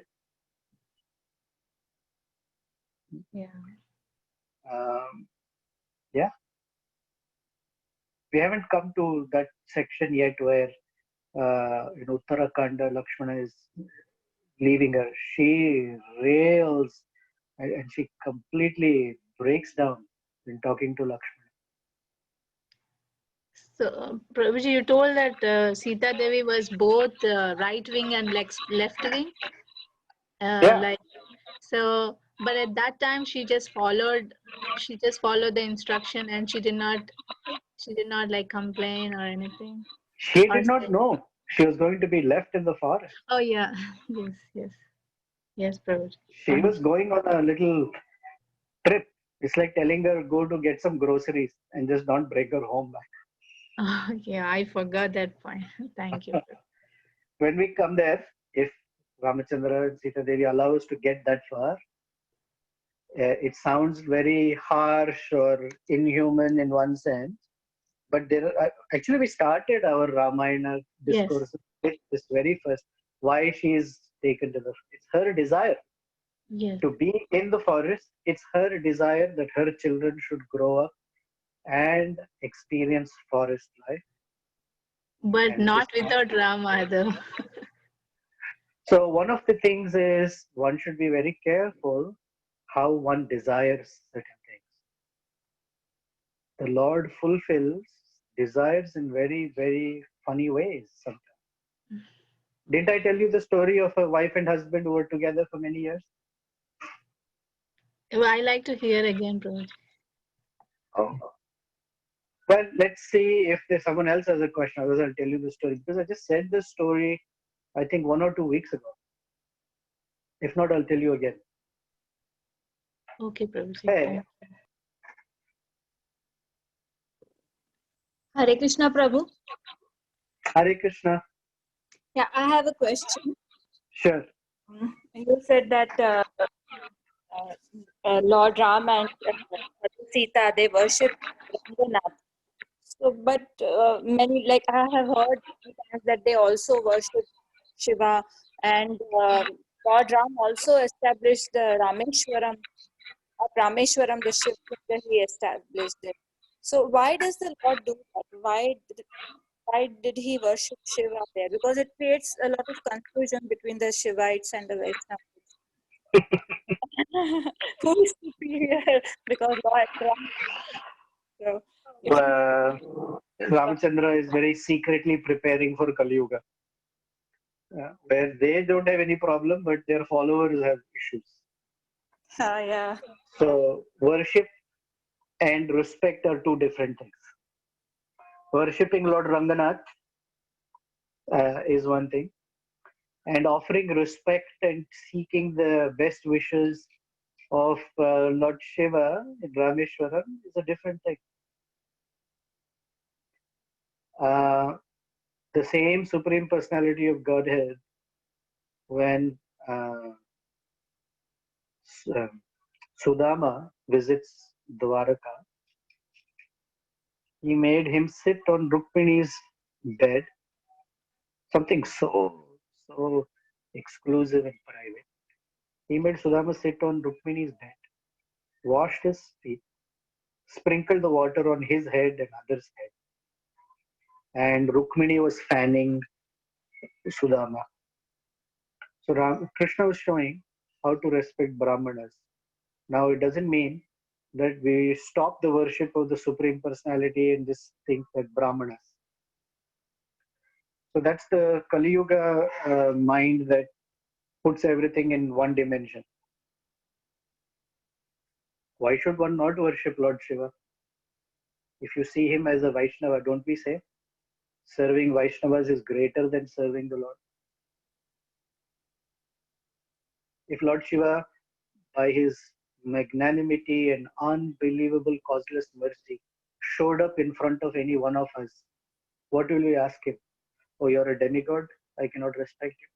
Yeah. Yeah. We haven't come to that section yet where in Uttarakanda Lakshmana is leaving her. She rails and she completely breaks down in talking to Lakshmana. So Prabhuji, you told that Sita Devi was both right wing and left wing. Yeah. Like so, but at that time she just followed the instruction, and she did not like complain or anything. She Or did not know she was going to be left in the forest. oh yeah, yes, Prabhuji. She was going on a little trip. It's like telling her go to get some groceries and just don't bring her home back. Oh, yeah, I forgot that point. Thank you. When we come there, if Ramachandra and Sita Devi allow us to get that far, it sounds very harsh or inhuman in one sense. But actually, we started our Ramayana discourse with this very first. Why she is taken to it's her desire to be in the forest. It's her desire that her children should grow up and experience forest life. But And not without Rama, though. so one of the things is one should be very careful how one desires certain things. The Lord fulfills desires in very, very funny ways sometimes. Didn't I tell you the story of a wife and husband who were together for many years? Well, I like to hear again, Prabhuji. Oh. Well, let's see if there's someone else has a question. Otherwise, I'll tell you the story because I just said this story, I think 1 or 2 weeks ago. If not, I'll tell you again. Okay, Prabhuji. Hey. Hare Krishna, Prabhu. Hare Krishna. Yeah, I have a question. Sure. You said that Lord Ram and Sita, they worship Ranganath. So, but many, like I have heard many times that they also worship Shiva, and Lord Ram also established the Rameshwaram. Rameshwaram, the Shiv Linga, he established it. So why does the Lord do that? Why did he worship Shiva there? Because it creates a lot of confusion between the Shivites and the Vaishnavas. Who is superior? Because Lord Ram. So if Ramachandra is very secretly preparing for Kali Yuga, where they don't have any problem, but their followers have issues. yeah. So worship and respect are two different things. Worshipping Lord Ranganath is one thing, and offering respect and seeking the best wishes of Lord Shiva in Rameshwaram is a different thing. The same Supreme Personality of Godhead, when Sudama visits Dwaraka, he made him sit on Rukmini's bed, something so exclusive and private. He made Sudama sit on Rukmini's bed, washed his feet, sprinkled the water on his head and others' head, and Rukmini was fanning Sudama. So Krishna was showing how to respect Brahmanas. Now it doesn't mean that we stop the worship of the Supreme Personality and just think that Brahmanas. So that's the Kali Yuga mind that puts everything in one dimension. Why should one not worship Lord Shiva? If you see him as a Vaishnava, don't we say serving Vaishnavas is greater than serving the Lord? If Lord Shiva, by his magnanimity and unbelievable causeless mercy, showed up in front of any one of us, what will we ask him? Oh, you're a demigod, I cannot respect you.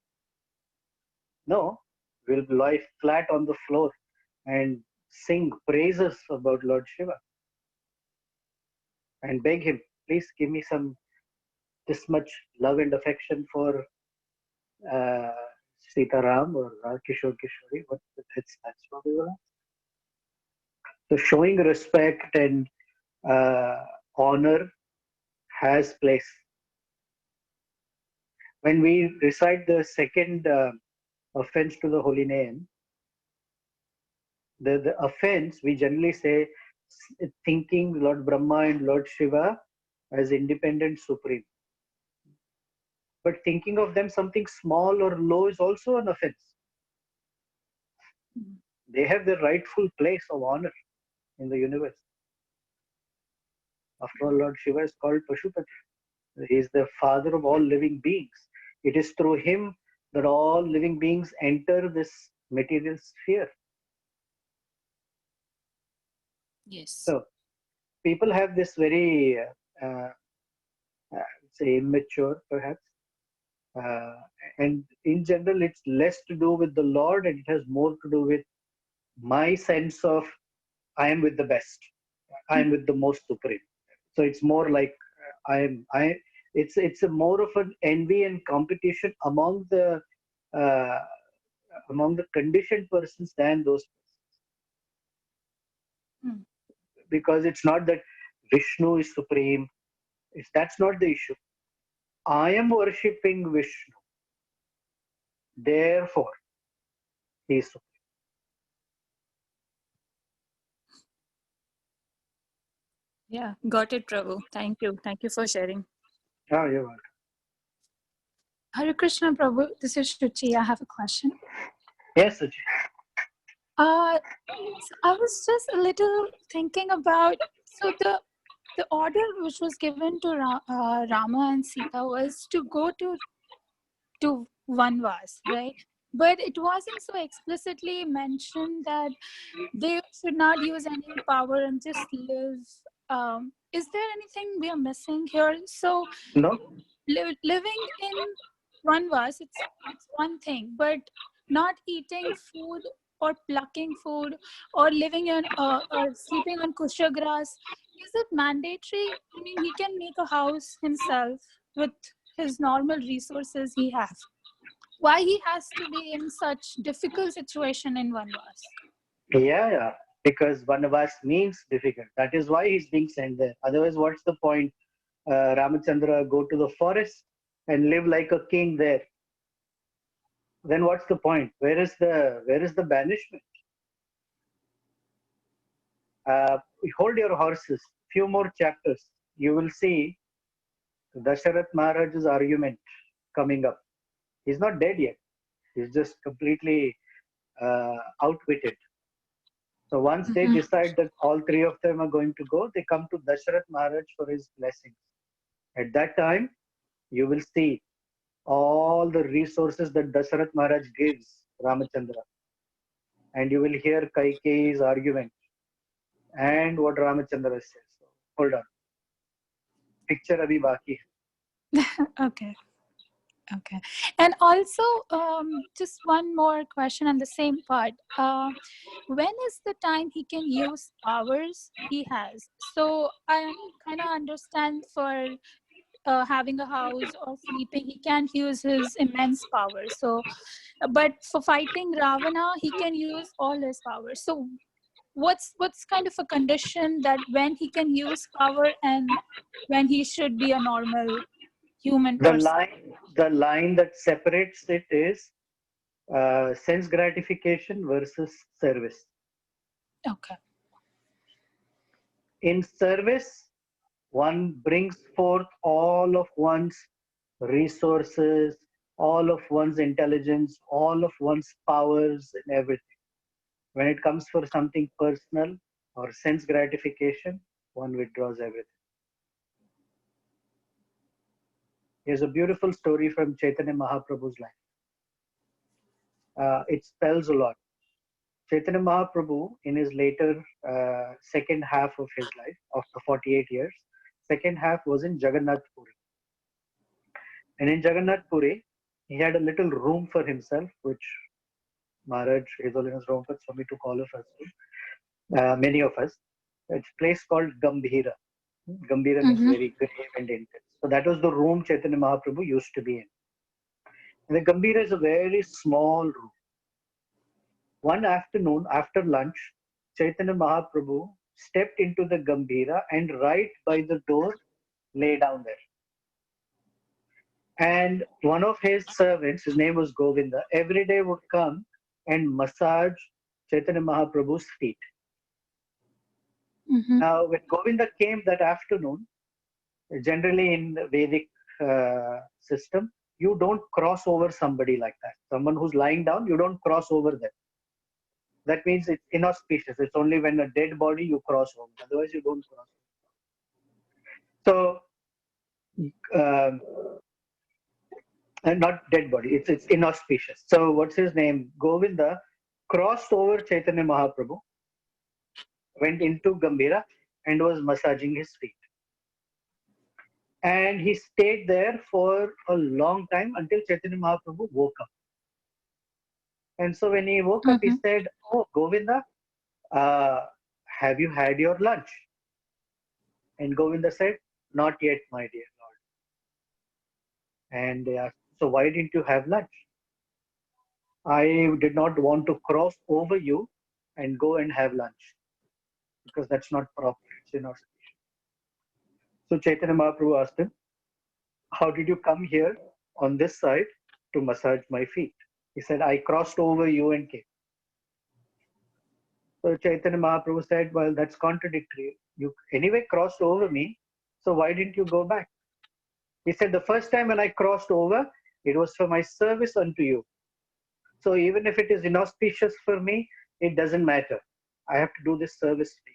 No, we'll lie flat on the floor and sing praises about Lord Shiva and beg him, please give me this much love and affection for Sita Ram or Kishore Kishori. That's what we will ask. So showing respect and honor has place. When we recite the second offense to the holy name, the offense, we generally say thinking Lord Brahma and Lord Shiva as independent supreme. But thinking of them something small or low is also an offense. They have their rightful place of honor in the universe. After all, Lord Shiva is called Pashupati. He is the father of all living beings. It is through him that all living beings enter this material sphere. Yes. So people have this very, say, immature perhaps. And in general, it's less to do with the Lord and it has more to do with my sense of I am with the best. I am with the most supreme. So it's more like it's a more of an envy and competition among the conditioned persons than those persons. Because it's not that Vishnu is supreme. That's not the issue. I am worshipping Vishnu. Therefore, he is supreme. Yeah, got it, Prabhu. Thank you. Thank you for sharing. Oh, you're welcome. Hare Krishna, Prabhu. This is Shuchi. I have a question. Yes, Suchi. I was just a little thinking about, so the order which was given to Rama and Sita was to go to Vanvas, right? But it wasn't so explicitly mentioned that they should not use any power and just live. Is there anything we are missing here? So No. living in Vanvas, it's one thing, but not eating food or plucking food or living in or sleeping on kusha grass, is it mandatory? I mean, he can make a house himself with his normal resources he has. Why he has to be in such difficult situation in Vanvas? Yeah. because Vanavas means difficult. That is why he's being sent there. Otherwise, what's the point? Ramachandra go to the forest and live like a king there. Then what's the point? Where is the banishment? Hold your horses. Few more chapters, you will see Dasharath Maharaj's argument coming up. He's not dead yet. He's just completely outwitted. So once they decide that all three of them are going to go, they come to Dasharath Maharaj for his blessings. At that time, you will see all the resources that Dasharath Maharaj gives Ramachandra. And you will hear Kaikeyi's argument and what Ramachandra says. So, hold on. Picture abhi baki. Okay. Okay. And also, just one more question on the same part. When is the time he can use powers he has? So I kind of understand for having a house or sleeping, he can't use his immense power. So, but for fighting Ravana, he can use all his powers. So what's kind of a condition that when he can use power and when he should be a normal human The person? line that separates it is sense gratification versus service. Okay. In service, one brings forth all of one's resources, all of one's intelligence, all of one's powers and everything. When it comes for something personal or sense gratification, one withdraws everything. Here's a beautiful story from Chaitanya Mahaprabhu's life. It spells a lot. Chaitanya Mahaprabhu, in his later second half of his life, of the 48 years, second half was in Jagannath Puri. And in Jagannath Puri, he had a little room for himself, which Maharaj, His Holiness Rompat, Swami took all of us to, many of us. It's a place called Gambhira. Gambhira means very grave and intense. So that was the room Chaitanya Mahaprabhu used to be in. And the Gambhira is a very small room. One afternoon after lunch, Chaitanya Mahaprabhu stepped into the Gambhira and right by the door lay down there. And one of his servants, his name was Govinda, every day would come and massage Chaitanya Mahaprabhu's feet. Now, when Govinda came that afternoon, generally in the Vedic system, you don't cross over somebody like that. Someone who's lying down, you don't cross over them. That means it's inauspicious. It's only when a dead body you cross over. Otherwise, you don't cross over. So, not dead body. It's inauspicious. So, what's his name? Govinda crossed over Chaitanya Mahaprabhu, went into Gambhira, and was massaging his feet. And he stayed there for a long time until Chaitanya Mahaprabhu woke up. And so when he woke up, he said, "Oh, Govinda, have you had your lunch?" And Govinda said, "Not yet, my dear Lord." And they asked, "So why didn't you have lunch?" "I did not want to cross over you and go and have lunch because that's not proper. It's inauspicious." So Chaitanya Mahaprabhu asked him, "How did you come here on this side to massage my feet?" He said, "I crossed over you and came." So Chaitanya Mahaprabhu said, "Well, that's contradictory. You anyway crossed over me, so why didn't you go back?" He said, "The first time when I crossed over, it was for my service unto you. So even if it is inauspicious for me, it doesn't matter. I have to do this service for you.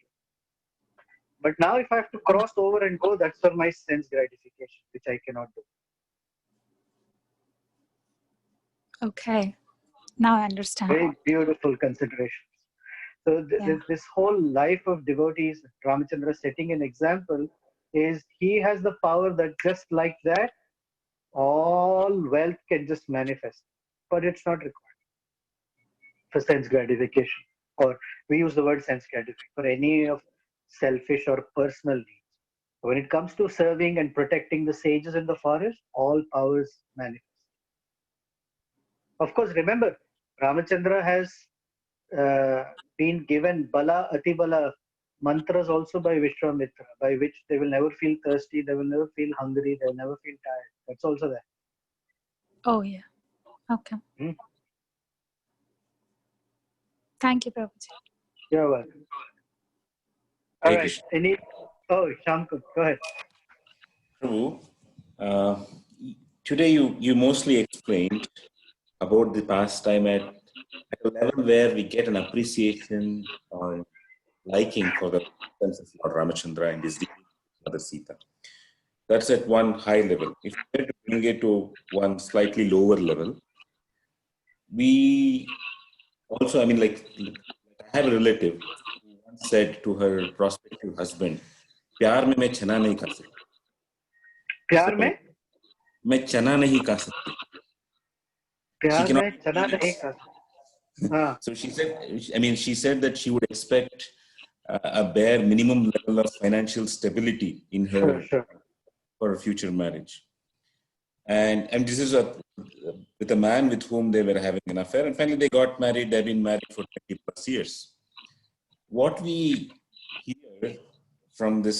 But now if I have to cross over and go, that's for my sense gratification, which I cannot do." Okay. Now I understand. Very beautiful considerations. So this whole life of devotees, Ramachandra setting an example, is he has the power that just like that, all wealth can just manifest. But it's not required for sense gratification. Or we use the word sense gratification for any of selfish or personal needs. When it comes to serving and protecting the sages in the forest, all powers manifest. Of course, remember, Ramachandra has been given Bala Atibala mantras also by Vishwamitra, by which they will never feel thirsty, they will never feel hungry, they will never feel tired. That's also there. Oh, yeah. Okay. Thank you, Prabhuji. You're welcome. All right. Shamkut, go ahead. Prabhu, today you mostly explained about the pastime at a level where we get an appreciation or liking for the sense of Lord Ramachandra and his deity, Mother Sita. That's at one high level. If we were to bring it to one slightly lower level, we also, I mean, like I have a relative who once said to her prospective husband, "Pyar mein main chana nahi kha sakti." प्यार में मैं चना नहीं खा सकती. प्यार cannot में चना eat. नहीं खा सकती. हाँ. So she said, she said that she would expect a bare minimum level of financial stability in her for a future marriage. And this is with a man with whom they were having an affair. And finally they got married. They've been married for 20 plus years. What we hear from this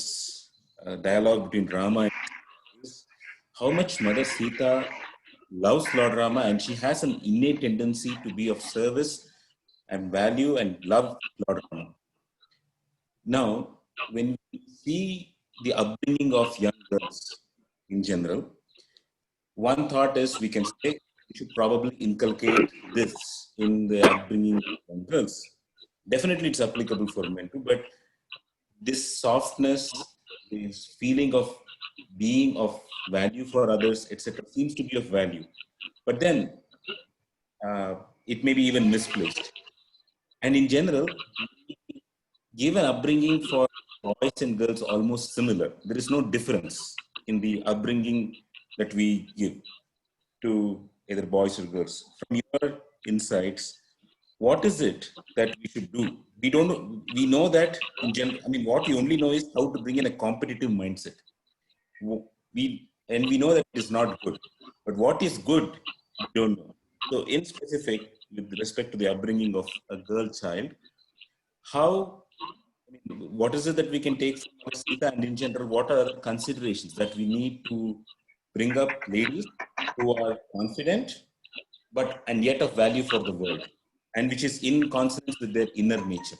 dialogue between Rama and Sita is how much Mother Sita loves Lord Rama, and she has an innate tendency to be of service and value and love Lord Rama. Now, when we see the upbringing of young girls in general, one thought is we can say we should probably inculcate this in the upbringing of young girls. Definitely it's applicable for men too, but this softness, this feeling of being of value for others, etc., seems to be of value. But then it may be even misplaced. And in general, we give an upbringing for boys and girls almost similar. There is no difference in the upbringing that we give to either boys or girls. From your insights, what is it that we should do? We know that in general, I mean, what we only know is how to bring in a competitive mindset. We know that it is not good, but what is good, we don't know. So in specific, with respect to the upbringing of a girl child, what is it that we can take from Mother Sita, and in general, what are the considerations that we need to bring up ladies who are confident, and yet of value for the world, and which is in consonance with their inner nature?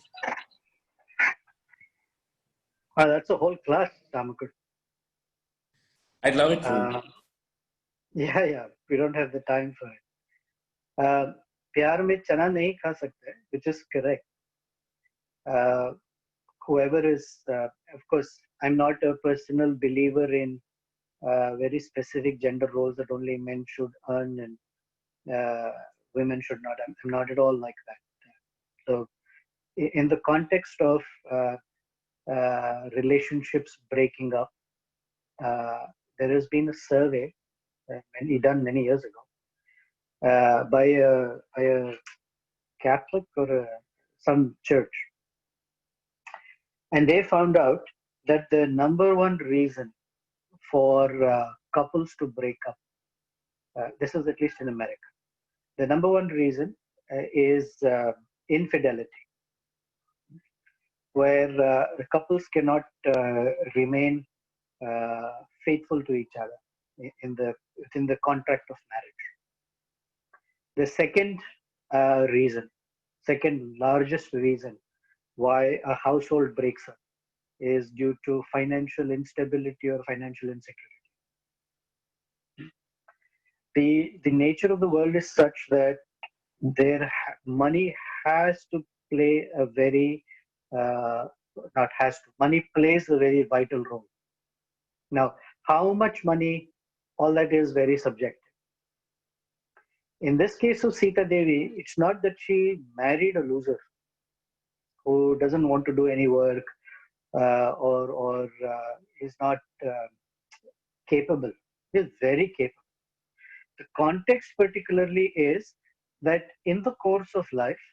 That's a whole class, Ramakut. I'd love it to. Yeah. We don't have the time for it. प्यार में चना नहीं खा सकते, which is correct. Whoever is, of course, I'm not a personal believer in very specific gender roles that only men should earn and women should not. I'm not at all like that. So, in the context of relationships breaking up, there has been a survey done many years ago by a Catholic or some church, and they found out that the number one reason for couples to break up, this is at least in America, the number one reason is infidelity, where couples cannot remain faithful to each other within the contract of marriage. The second largest reason why a household breaks up is due to financial instability or financial insecurity. The nature of the world is such that money has to play a very money plays a very vital role. Now, how much money, all that is very subjective. In this case of Sita Devi, it's not that she married a loser who doesn't want to do any work or is not capable. He is very capable. The context particularly is that in the course of life,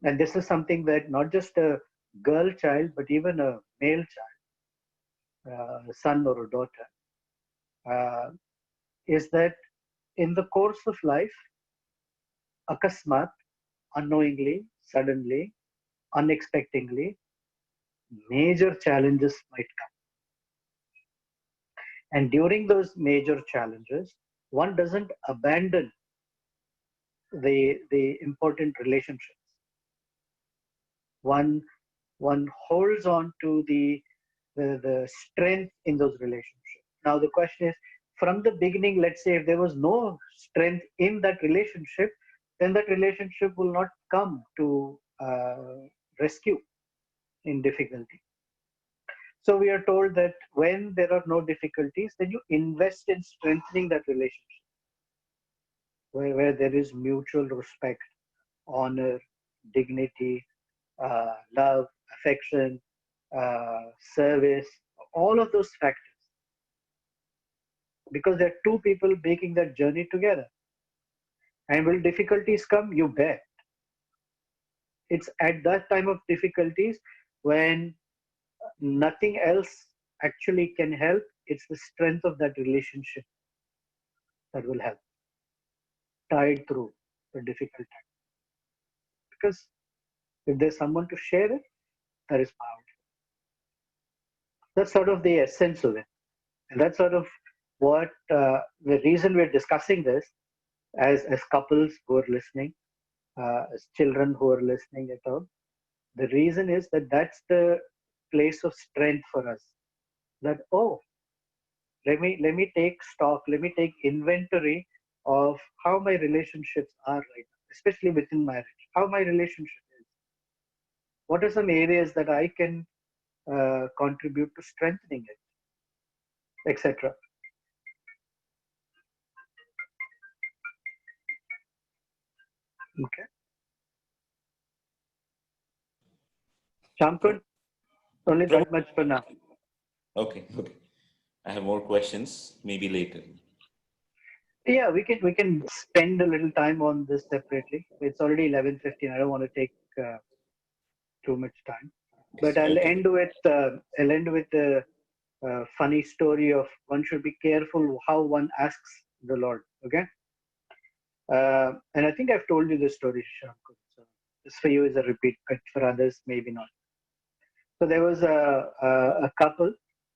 and this is something that not just a girl child, but even a male child, a son or a daughter, is that in the course of life, akasmat, unknowingly, suddenly, unexpectedly, major challenges might come. And during those major challenges, one doesn't abandon the important relationships. One holds on to the strength in those relationships. Now the question is, from the beginning, let's say if there was no strength in that relationship, then that relationship will not come to rescue in difficulty. So we are told that when there are no difficulties, then you invest in strengthening that relationship, where there is mutual respect, honor, dignity, love, affection, service, all of those factors. Because there are two people making that journey together. And will difficulties come? You bet. It's at that time of difficulties when nothing else actually can help. It's the strength of that relationship that will help. Tide through the difficult time. Because if there's someone to share it, that is powerful. That's sort of the essence of it. And that's sort of what the reason we're discussing this as couples who are listening, as children who are listening at all. The reason is that that's the place of strength for us. That, oh, let me take stock, let me take inventory of how my relationships are right now, especially within marriage, how my relationship is. What are some areas that I can contribute to strengthening it, etc. Okay. Shamkun, only that much for now. Okay. I have more questions, maybe later. Yeah, we can spend a little time on this separately. It's already 11:15. I don't want to take too much time, but I'll Okay. end with a funny story of one should be careful how one asks the Lord. Okay, and I think I've told you this story, Shamkun. So this for you is a repeat, but for others maybe not. So there was a couple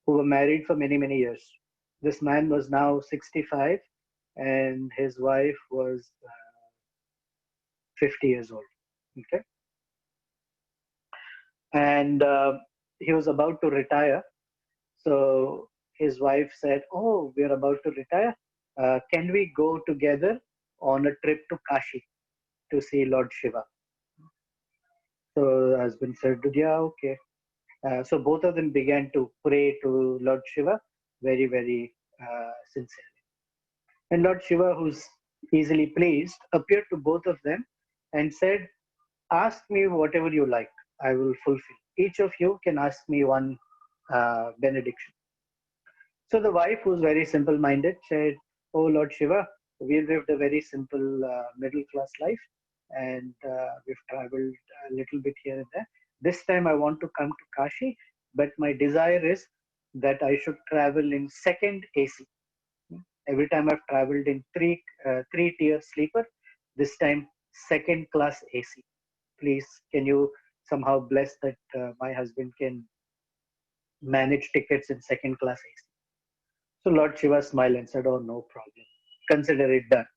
who were married for many years. This man was now 65, and his wife was 50 years old. Okay, and he was about to retire. So his wife said, "Oh, we're about to retire. Can we go together on a trip to Kashi to see Lord Shiva?" So the husband said, "Yeah, okay." So both of them began to pray to Lord Shiva very sincerely. And Lord Shiva, who's easily pleased, appeared to both of them and said, "Ask me whatever you like. I will fulfill. Each of you can ask me one benediction." So the wife, who's very simple-minded, said, "Oh Lord Shiva, we lived a very simple middle-class life, and we've traveled a little bit here and there. This time I want to come to Kashi, but my desire is that I should travel in second AC. Every time I've traveled in three-tier sleeper, this time second class AC. Please, can you somehow bless that my husband can manage tickets in second class AC?" So Lord Shiva smiled and said, "Oh, no problem. Consider it done."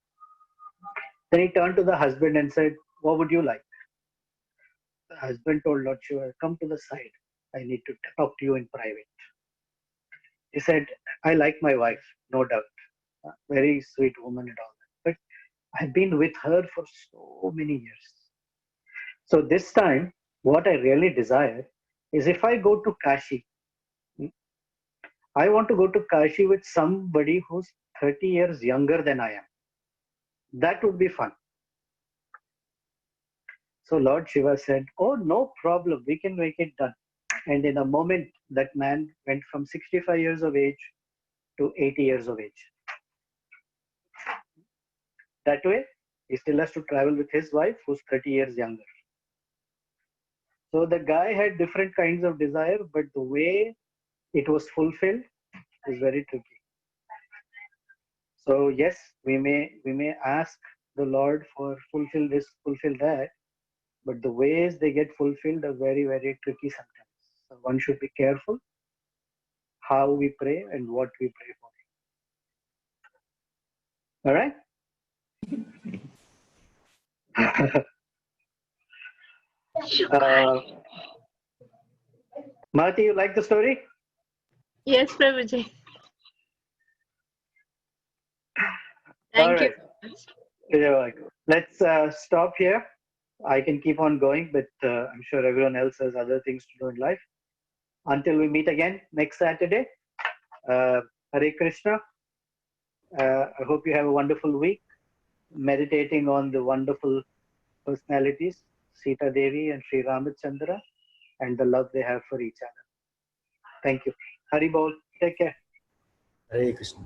Then he turned to the husband and said, "What would you like?" The husband told Lord Shiva, "Come to the side. I need to talk to you in private." He said, "I like my wife, no doubt. Very sweet woman and all that. But I've been with her for so many years. So this time, what I really desire is if I go to Kashi, I want to go to Kashi with somebody who's 30 years younger than I am. That would be fun." So Lord Shiva said, "Oh, no problem. We can make it done." And in a moment, that man went from 65 years of age to 80 years of age. That way, he still has to travel with his wife, who's 30 years younger. So the guy had different kinds of desire, but the way it was fulfilled is very tricky. So yes, we may ask the Lord for fulfill this, fulfill that, but the ways they get fulfilled are very, very tricky sometimes. So one should be careful how we pray and what we pray for. All right? Marty, you like the story? Yes, Prabhuji. All Thank you right. so much. You're welcome. Let's stop here. I can keep on going, but I'm sure everyone else has other things to do in life. Until we meet again next Saturday, Hare Krishna. I hope you have a wonderful week, meditating on the wonderful personalities, Sita Devi and Sri Ramachandra, and the love they have for each other. Thank you. Hari Bol. Take care. Hare Krishna.